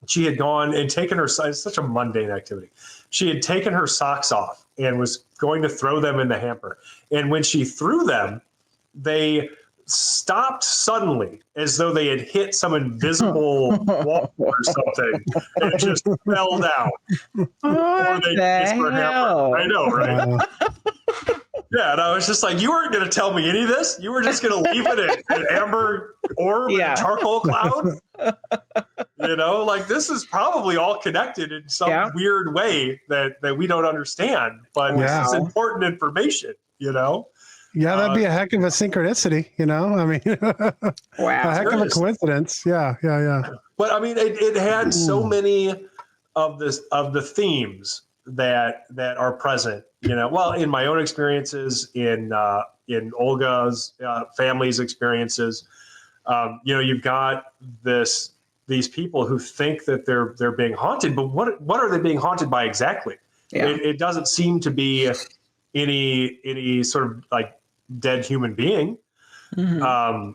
Speaker 3: she had gone and taken her, it's such a mundane activity. She had taken her socks off and was going to throw them in the hamper. And when she threw them, they stopped suddenly as though they had hit some invisible wall or something and just fell down. Or they missed her hamper. I know, right? Yeah, and I was just like, you weren't going to tell me any of this? You were just going to leave it at an amber orb and a charcoal cloud? Like this is probably all connected in some weird way that we don't understand. But this is important information,
Speaker 1: Yeah, that'd be a heck of a synchronicity, I mean,
Speaker 2: wow,
Speaker 1: a heck of a coincidence. Yeah.
Speaker 3: But I mean, it had so many of the themes that are present. Well, in my own experiences, in Olga's family's experiences, you've got these people who think that they're being haunted, but what are they being haunted by exactly? Yeah. It doesn't seem to be any sort of like dead human being. Mm-hmm.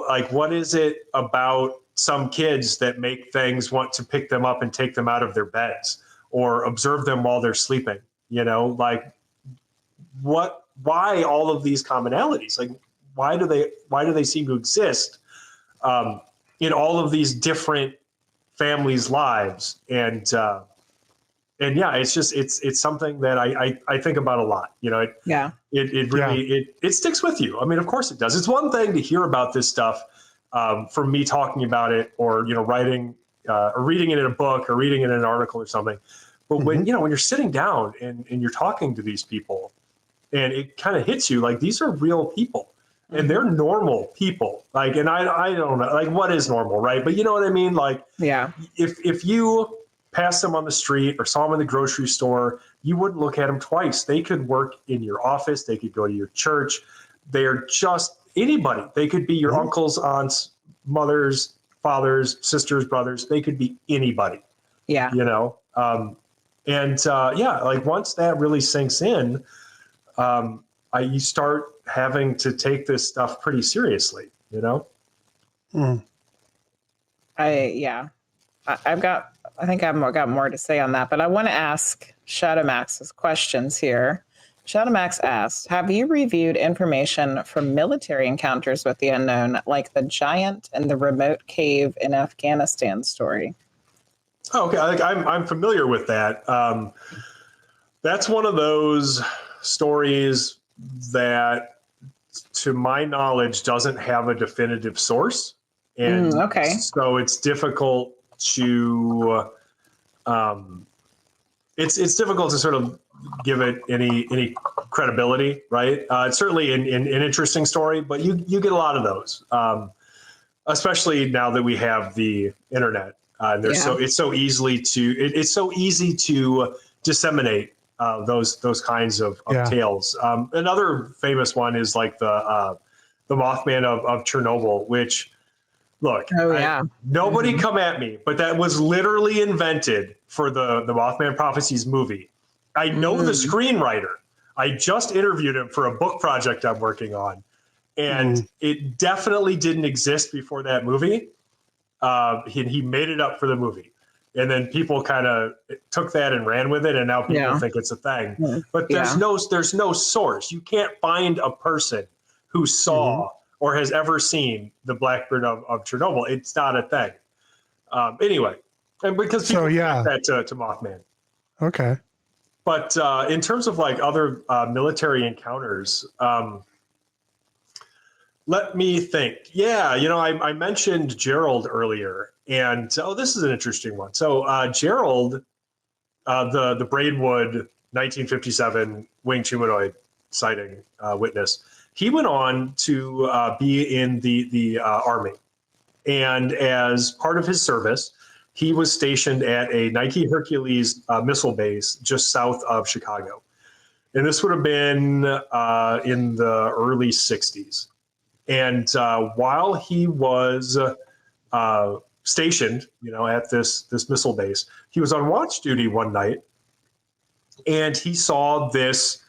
Speaker 3: Like what is it about some kids that make things want to pick them up and take them out of their beds or observe them while they're sleeping? Like why all of these commonalities? Like why do they seem to exist in all of these different families' lives? And yeah, it's just it's something that I think about a lot. It really it sticks with you. I mean, of course it does. It's one thing to hear about this stuff from me talking about it, or writing or reading it in a book or reading it in an article or something. But when when you're sitting down and you're talking to these people, and it kind of hits you like these are real people. And they're normal people. Like, and I don't know, like what is normal, right? But you know what I mean? Like, yeah, if you passed them on the street or saw them in the grocery store, you wouldn't look at them twice. They could work in your office. They could go to your church. They're just anybody. They could be your uncles, aunts, mothers, fathers, sisters, brothers. They could be anybody. Yeah. Like once that really sinks in, you start having to take this stuff pretty seriously,
Speaker 2: I think I've got more to say on that, but I want to ask Shadowmax's questions here. Shadowmax asks, have you reviewed information from military encounters with the unknown, like the giant and the remote cave in Afghanistan story?
Speaker 3: Oh, okay. I'm familiar with that. That's one of those stories that, to my knowledge, doesn't have a definitive source. And so it's difficult to it's difficult to sort of give it any credibility, right? It's certainly an interesting story, but you get a lot of those, especially now that we have the internet. It's so easy to disseminate those kinds of tales. Another famous one is like the Mothman of Chernobyl, which, look, nobody come at me, but that was literally invented for the Mothman Prophecies movie. I know the screenwriter. I just interviewed him for a book project I'm working on. and it definitely didn't exist before that movie. He made it up for the movie, and then people kind of took that and ran with it, and now people think it's a thing. But there's no source. You can't find a person who saw or has ever seen the Blackbird of Chernobyl. It's not a thing. Anyway, and because people connect that to Mothman.
Speaker 1: Okay.
Speaker 3: But in terms of like other military encounters, let me think. Yeah, I mentioned Gerald earlier, and this is an interesting one. So Gerald, the Braidwood 1957 winged humanoid sighting witness, he went on to be in the Army, and as part of his service, he was stationed at a Nike Hercules missile base just south of Chicago, and this would have been in the early 60s. And while he was stationed, at this missile base, he was on watch duty one night, and he saw this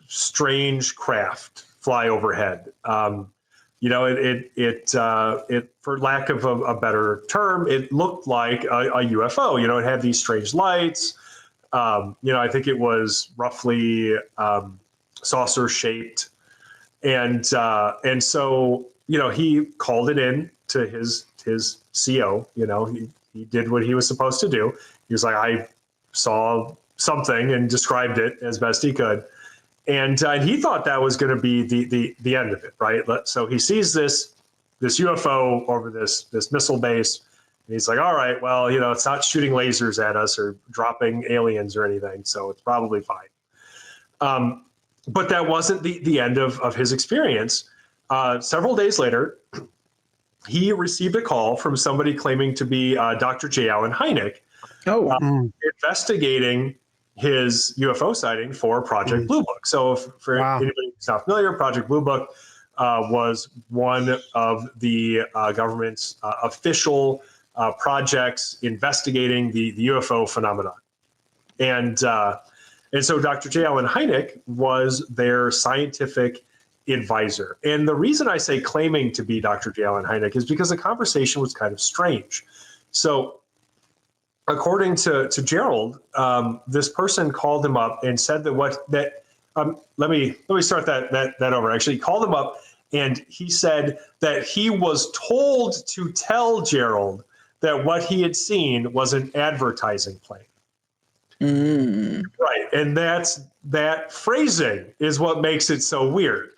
Speaker 3: strange craft fly overhead. It for lack of a better term, it looked like a UFO. It had these strange lights. I think it was roughly saucer shaped. And so, he called it in to his CO. He did what he was supposed to do. He was like, I saw something, and described it as best he could. And he thought that was going to be the end of it, right? So he sees this UFO over this missile base, and he's like, all right, well, it's not shooting lasers at us or dropping aliens or anything, so it's probably fine. But that wasn't the end of his experience. Several days later, he received a call from somebody claiming to be Dr. J. Allen Hynek, investigating his UFO sighting for Project Blue Book. So for anybody who's not familiar, Project Blue Book was one of the government's official projects investigating the UFO phenomenon. And so Dr. J. Allen Hynek was their scientific advisor. And the reason I say claiming to be Dr. J. Allen Hynek is because the conversation was kind of strange. So according to Gerald, this person called him up and said let me start that over. Actually, he called him up, and he said that he was told to tell Gerald that what he had seen was an advertising plane. Right. And that phrasing is what makes it so weird.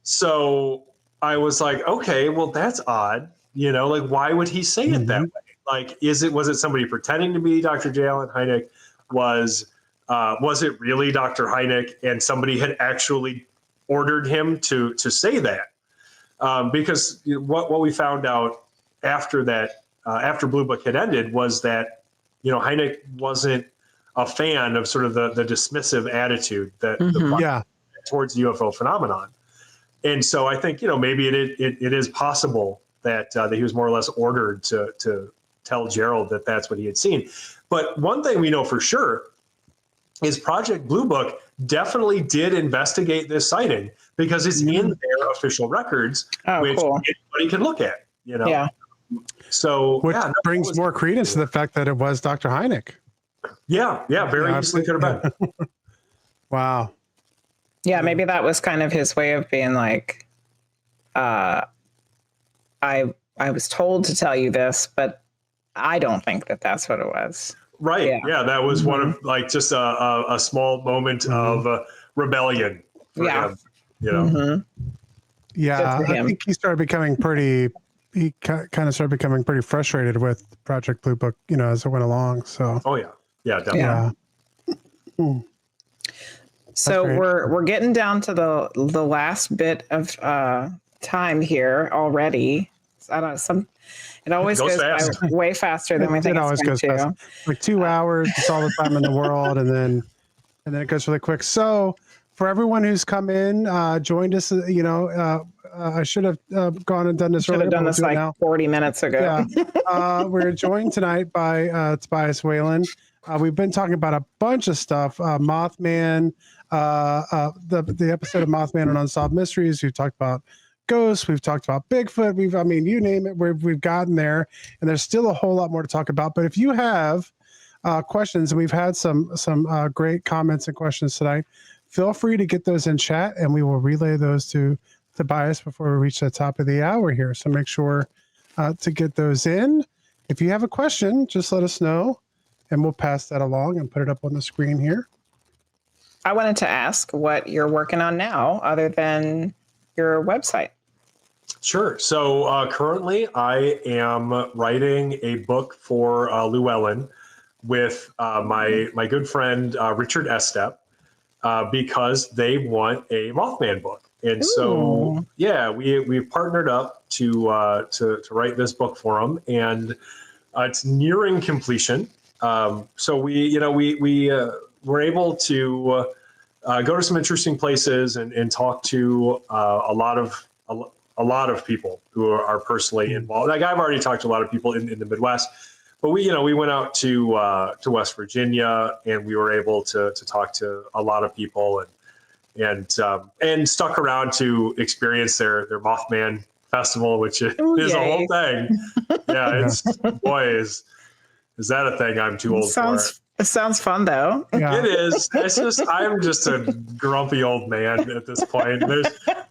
Speaker 3: So I was like, okay, well, that's odd. Why would he say it that way? Like, was it somebody pretending to be Dr. J. Allen Hynek? Was it really Dr. Hynek, and somebody had actually ordered him to say that? Because what we found out after that, after Blue Book had ended, was that Hynek wasn't a fan of sort of the dismissive attitude that towards the UFO phenomenon. And so I think maybe it is possible that he was more or less ordered to tell Gerald that that's what he had seen. But one thing we know for sure is Project Blue Book definitely did investigate this sighting, because it's in their official records, which anybody can look at.
Speaker 2: Yeah.
Speaker 3: So
Speaker 1: which brings more credence to the fact that it was Dr. Hynek.
Speaker 3: Yeah, very easily could have been.
Speaker 1: Wow.
Speaker 2: Yeah, maybe that was kind of his way of being like, I was told to tell you this, but I don't think that that's what it was.
Speaker 3: Right. Yeah, that was one of just a small moment of rebellion for him.
Speaker 1: Yeah, I think he started becoming pretty. He kind of started becoming pretty frustrated with Project Blue Book, as it went along. So.
Speaker 3: Oh yeah, definitely.
Speaker 1: Yeah.
Speaker 2: So we're getting down to the last bit of time here already. I don't know, it always goes by way faster than we think it's going to.
Speaker 1: Fast. Like 2 hours, it's all the time in the world, and then it goes really quick. So for everyone who's come in, joined us, I should have gone and done this earlier.
Speaker 2: Should have done this like 40 minutes ago.
Speaker 1: Yeah. We're joined tonight by Tobias Wayland. We've been talking about a bunch of stuff, Mothman, the episode of Mothman and Unsolved Mysteries. We've talked about ghosts. We've talked about Bigfoot. I mean, you name it. We've gotten there, and there's still a whole lot more to talk about. But if you have questions, and we've had some great comments and questions tonight, feel free to get those in chat, and we will relay those to Tobias before we reach the top of the hour here. So make sure to get those in. If you have a question, just let us know, and we'll pass that along and put it up on the screen here.
Speaker 2: I wanted to ask what you're working on now, other than your website.
Speaker 3: Sure. So currently, I am writing a book for Llewellyn with my good friend Richard Estep because they want a Mothman book, and so yeah, we've partnered up to write this book for them, and it's nearing completion. So we were able to go to some interesting places and talk to a lot of people who are personally involved. Like, I've already talked to a lot of people in the Midwest, but we went out to West Virginia, and we were able to talk to a lot of people and stuck around to experience their Mothman festival, which is a whole thing. Yeah, is that a thing I'm too old for?
Speaker 2: It sounds fun, though.
Speaker 1: Yeah.
Speaker 3: It is. I'm just a grumpy old man at this point. There's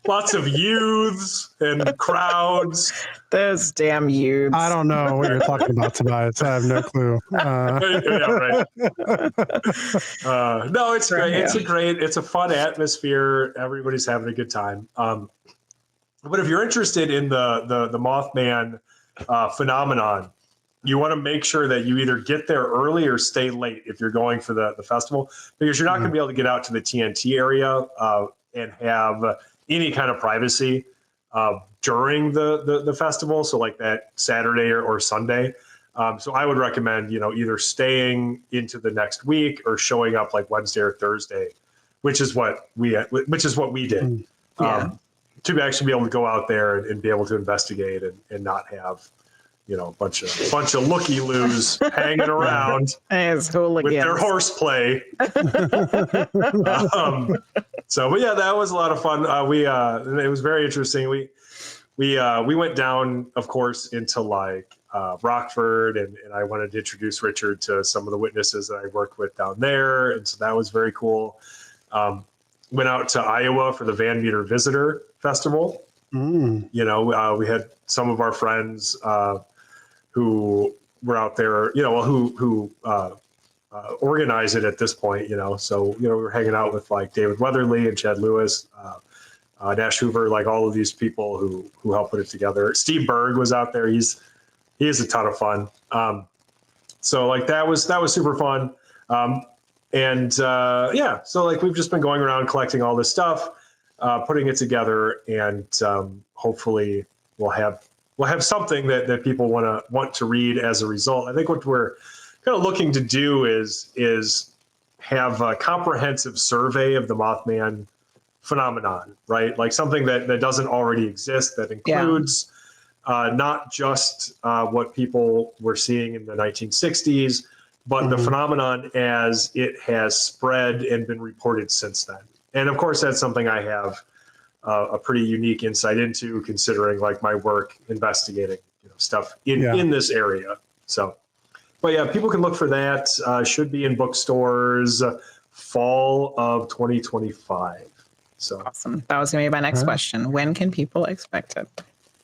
Speaker 3: lots of youths and crowds.
Speaker 2: Those damn youths.
Speaker 1: I don't know what you're talking about, Tobias. I have no clue.
Speaker 3: Yeah, right. No, it's great. It's a fun atmosphere. Everybody's having a good time. But if you're interested in the Mothman phenomenon, you want to make sure that you either get there early or stay late if you're going for the festival, because you're not going to be able to get out to the TNT area and have any kind of privacy during the festival. So like that Saturday or Sunday. So I would recommend, either staying into the next week or showing up like Wednesday or Thursday, which is what we did. To actually be able to go out there and be able to investigate and not have a bunch of looky-loos hanging around with their horseplay. But yeah, that was a lot of fun. It was very interesting. We went down, of course, into like Rockford, and I wanted to introduce Richard to some of the witnesses that I worked with down there, and so that was very cool. Went out to Iowa for the Van Meter Visitor Festival. We had some of our friends who were out there, who organize it at this point, So, we were hanging out with like David Weatherly and Chad Lewis, Nash Hoover, like all of these people who helped put it together. Steve Berg was out there. He is a ton of fun. So like that was super fun. So like we've just been going around collecting all this stuff, putting it together, and hopefully we'll have something that people want to read as a result. I think what we're kind of looking to do is have a comprehensive survey of the Mothman phenomenon, right? Like something that doesn't already exist, that includes not just what people were seeing in the 1960s, but the phenomenon as it has spread and been reported since then. And of course, that's something I have a pretty unique insight into, considering like my work investigating stuff in this area. So, but yeah, people can look for that. Should be in bookstores fall of 2025. So
Speaker 2: awesome. That was gonna be my next question. When can people expect it?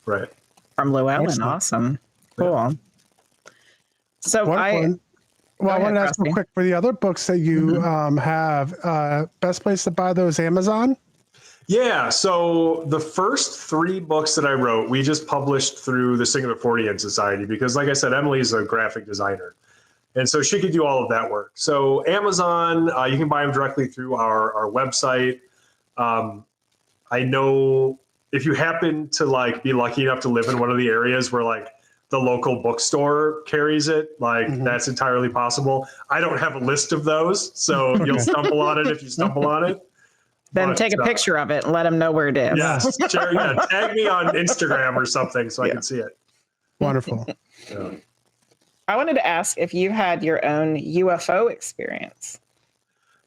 Speaker 3: Right.
Speaker 2: From Llewellyn.
Speaker 1: Excellent.
Speaker 2: Awesome. Cool.
Speaker 1: Yeah.
Speaker 2: So
Speaker 1: I wanted to ask real quick, for the other books that you have, best place to buy those, Amazon?
Speaker 3: Yeah, so the first 3 books that I wrote, we just published through the Singaporian Society because, like I said, Emily's a graphic designer. And so she could do all of that work. So Amazon, you can buy them directly through our website. I know if you happen to like be lucky enough to live in one of the areas where like the local bookstore carries it, like that's entirely possible. I don't have a list of those, so you'll stumble on it if you stumble on it.
Speaker 2: Then take a picture of it and let them know where it is.
Speaker 3: Yes, sure, tag me on Instagram or something so I can see it.
Speaker 1: Wonderful.
Speaker 3: Yeah.
Speaker 2: I wanted to ask if you had your own UFO experience.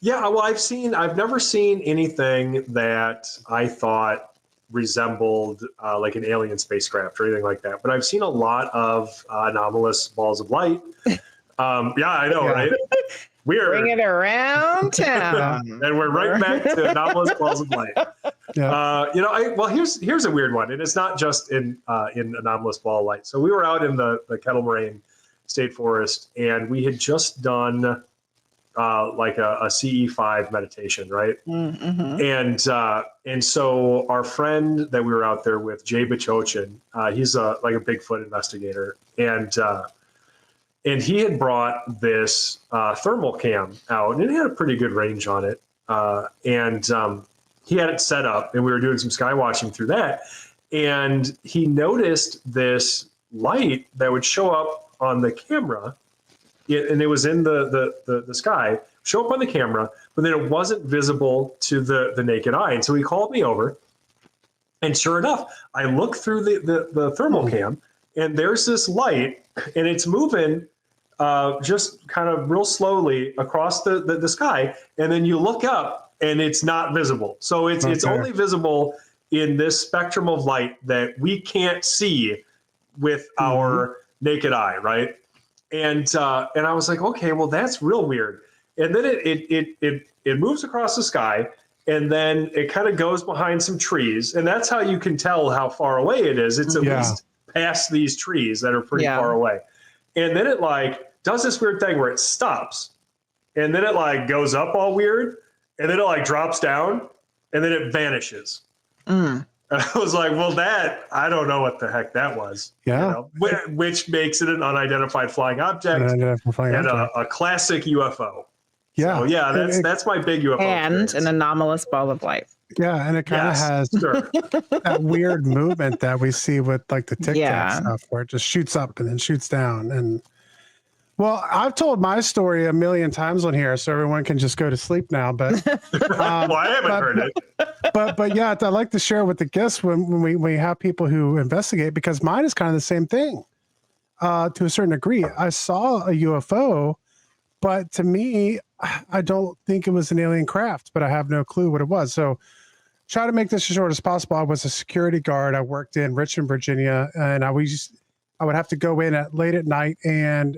Speaker 3: Yeah, well, I've never seen anything that I thought resembled like an alien spacecraft or anything like that. But I've seen a lot of anomalous balls of light. Yeah, I know,
Speaker 1: Yeah.
Speaker 3: right?
Speaker 2: Bring
Speaker 3: Weird.
Speaker 2: it around town.
Speaker 3: And we're right back to anomalous balls of light.
Speaker 1: Yeah.
Speaker 3: Well, here's a weird one, and it's not just in anomalous ball of light. So we were out in the Kettle Moraine State Forest, and we had just done like a CE5 meditation, right?
Speaker 2: Mm-hmm.
Speaker 3: And so our friend that we were out there with, Jay Bachochin, he's like a Bigfoot investigator, and he had brought this thermal cam out, and it had a pretty good range on it. He had it set up, and we were doing some sky watching through that. And he noticed this light that would show up on the camera, and it was in the sky, show up on the camera, but then it wasn't visible to the naked eye. And so he called me over, and sure enough, I look through the thermal cam, and there's this light, and it's moving just kind of real slowly across the sky, and then you look up, and it's not visible. So it's only visible in this spectrum of light that we can't see with our naked eye, right? And I was like, okay, well, that's real weird. And then it moves across the sky, and then it kind of goes behind some trees, and that's how you can tell how far away it is. It's at least past these trees that are pretty far away. And then it like does this weird thing where it stops, and then it like goes up all weird, and then it like drops down, and then it vanishes. I was like, well, I don't know what the heck that was.
Speaker 1: Yeah.
Speaker 3: Which makes it an unidentified flying object and a classic UFO.
Speaker 1: Yeah.
Speaker 3: So, yeah, that's my big UFO
Speaker 2: And
Speaker 3: experience.
Speaker 2: an anomalous ball of light.
Speaker 1: Yeah, and it kind of has that weird movement that we see with like the Tic Tac stuff, where it just shoots up and then shoots down. And well, I've told my story a million times on here, so everyone can just go to sleep now. But
Speaker 3: well, I haven't heard it.
Speaker 1: But yeah, I like to share with the guests when we have people who investigate, because mine is kind of the same thing to a certain degree. I saw a UFO, but to me, I don't think it was an alien craft, but I have no clue what it was. So try to make this as short as possible. I was a security guard. I worked in Richmond, Virginia, and I would have to go in late at night and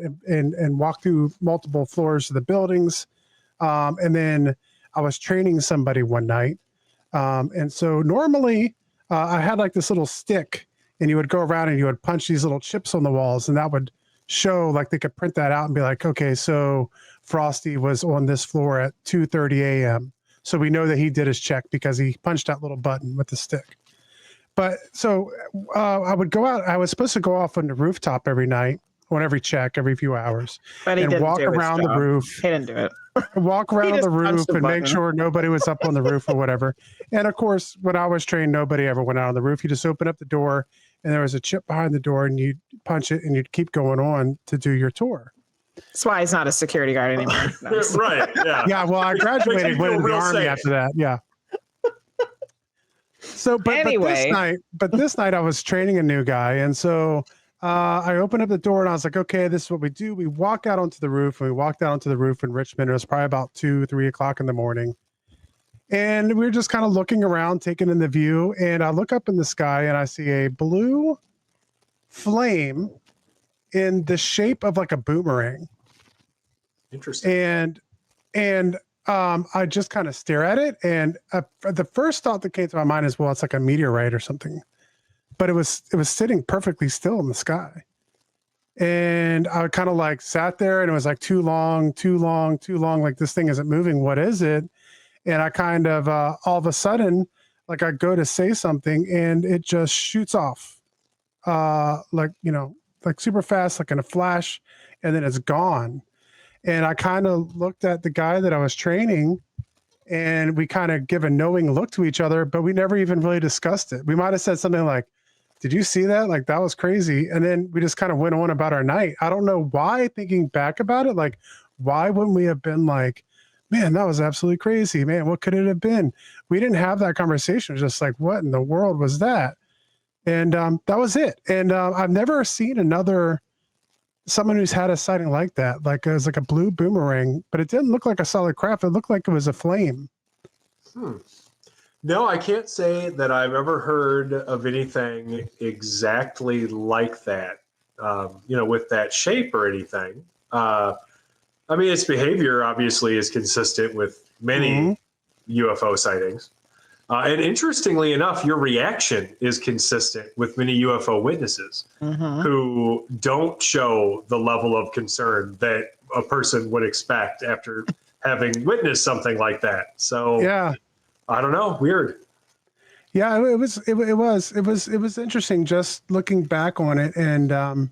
Speaker 1: walk through multiple floors of the buildings. And then I was training somebody one night. And so normally I had like this little stick, and you would go around and you would punch these little chips on the walls, and that would show, like they could print that out and be like, okay, so Frosty was on this floor at 2:30 a.m. So we know that he did his check because he punched that little button with the stick. But so I would go out. I was supposed to go off on the rooftop every night on every check, every few hours,
Speaker 2: but he
Speaker 1: and walk around the roof.
Speaker 2: He didn't do it.
Speaker 1: Walk around the roof and make sure nobody was up on the roof or whatever. And of course, when I was trained, nobody ever went out on the roof. You just open up the door, and there was a chip behind the door, and you'd punch it, and you'd keep going on to do your tour.
Speaker 2: That's why he's not a security guard anymore.
Speaker 3: Right. Yeah.
Speaker 1: Yeah. Well, I graduated, went in the army after that. Yeah. So, but this night I was training a new guy, and so I opened up the door, and I was like, okay, this is what we do. We walk out onto the roof, and we walked out onto the roof in Richmond. It was probably about 2-3 o'clock in the morning, and we were just kind of looking around, taking in the view. And I look up in the sky, and I see a blue flame in the shape of like a boomerang.
Speaker 3: Interesting.
Speaker 1: And I just kind of stare at it, and the first thought that came to my mind is, well, it's like a meteorite or something. But it was sitting perfectly still in the sky, and I kind of like sat there, and it was like too long. Like, this thing isn't moving. What is it? And I kind of all of a sudden, like, I go to say something, and it just shoots off, like super fast, like in a flash, and then it's gone. And I kind of looked at the guy that I was training, and we kind of give a knowing look to each other, but we never even really discussed it. We might have said something like, did you see that? Like, that was crazy. And then we just kind of went on about our night. I don't know why, thinking back about it, like, why wouldn't we have been like, man, that was absolutely crazy, man, what could it have been? We didn't have that conversation. It was just like, what in the world was that? And that was it. And I've never seen another someone who's had a sighting like that. Like it was like a blue boomerang, but it didn't look like a solid craft. It looked like it was a flame.
Speaker 3: No, I can't say that I've ever heard of anything exactly like that, with that shape or anything. I mean, its behavior obviously is consistent with many UFO sightings. And interestingly enough, your reaction is consistent with many UFO witnesses who don't show the level of concern that a person would expect after having witnessed something like that. So,
Speaker 1: Yeah.
Speaker 3: I don't know. Weird.
Speaker 1: Yeah, it was interesting just looking back on it. And,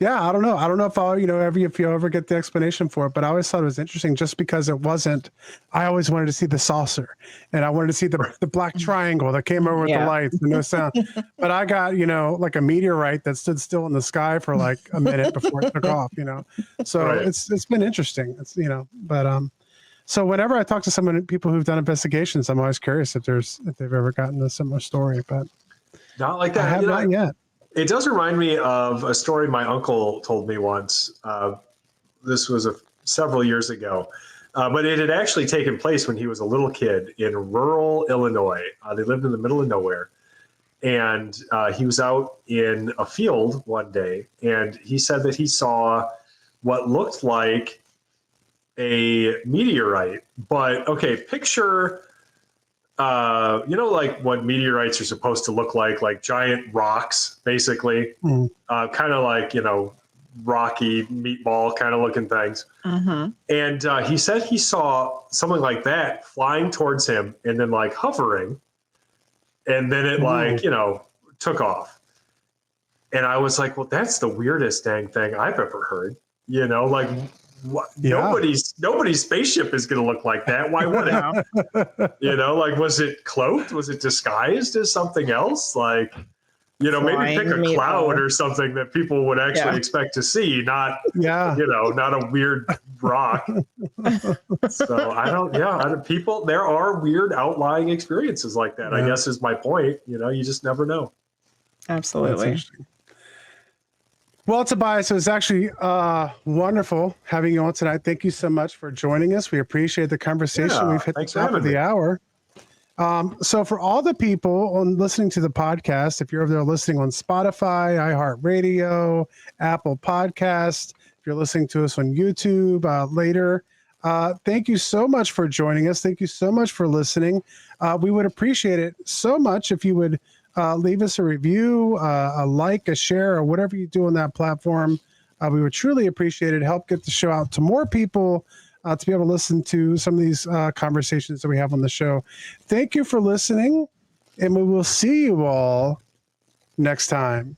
Speaker 1: yeah, I don't know. I don't know if I'll, if you ever get the explanation for it, but I always thought it was interesting just because it wasn't, I always wanted to see the saucer and I wanted to see the black triangle that came over with the lights and no sound. But I got, like a meteorite that stood still in the sky for like a minute before it took off, So it's been interesting. It's, so whenever I talk to people who've done investigations, I'm always curious if they've ever gotten a similar story, but
Speaker 3: not like that.
Speaker 1: I have not yet.
Speaker 3: It does remind me of a story my uncle told me once. This was several years ago, but it had actually taken place when he was a little kid in rural Illinois. They lived in the middle of nowhere. And he was out in a field one day, and he said that he saw what looked like a meteorite. But, okay, picture... like what meteorites are supposed to look like giant rocks, basically, kind of like, rocky meatball kind of looking things. And he said he saw something like that flying towards him and then like hovering. And then it took off. And I was like, well, that's the weirdest dang thing I've ever heard. Nobody's spaceship is going to look like that. Why would it? Was it cloaked? Was it disguised as something else? Maybe pick a cloud or something that people would actually expect to see, not a weird rock. So there are weird outlying experiences like that, I guess is my point. You just never know.
Speaker 2: Absolutely.
Speaker 1: Well, Tobias, it was actually wonderful having you on tonight. Thank you so much for joining us. We appreciate the conversation. We've hit the top of the hour. So for all the people listening to the podcast, if you're over there listening on Spotify, iHeartRadio, Apple Podcast, if you're listening to us on YouTube later, thank you so much for joining us. Thank you so much for listening. We would appreciate it so much if you would leave us a review, a like, a share, or whatever you do on that platform. We would truly appreciate it. Help get the show out to more people to be able to listen to some of these conversations that we have on the show. Thank you for listening, and we will see you all next time.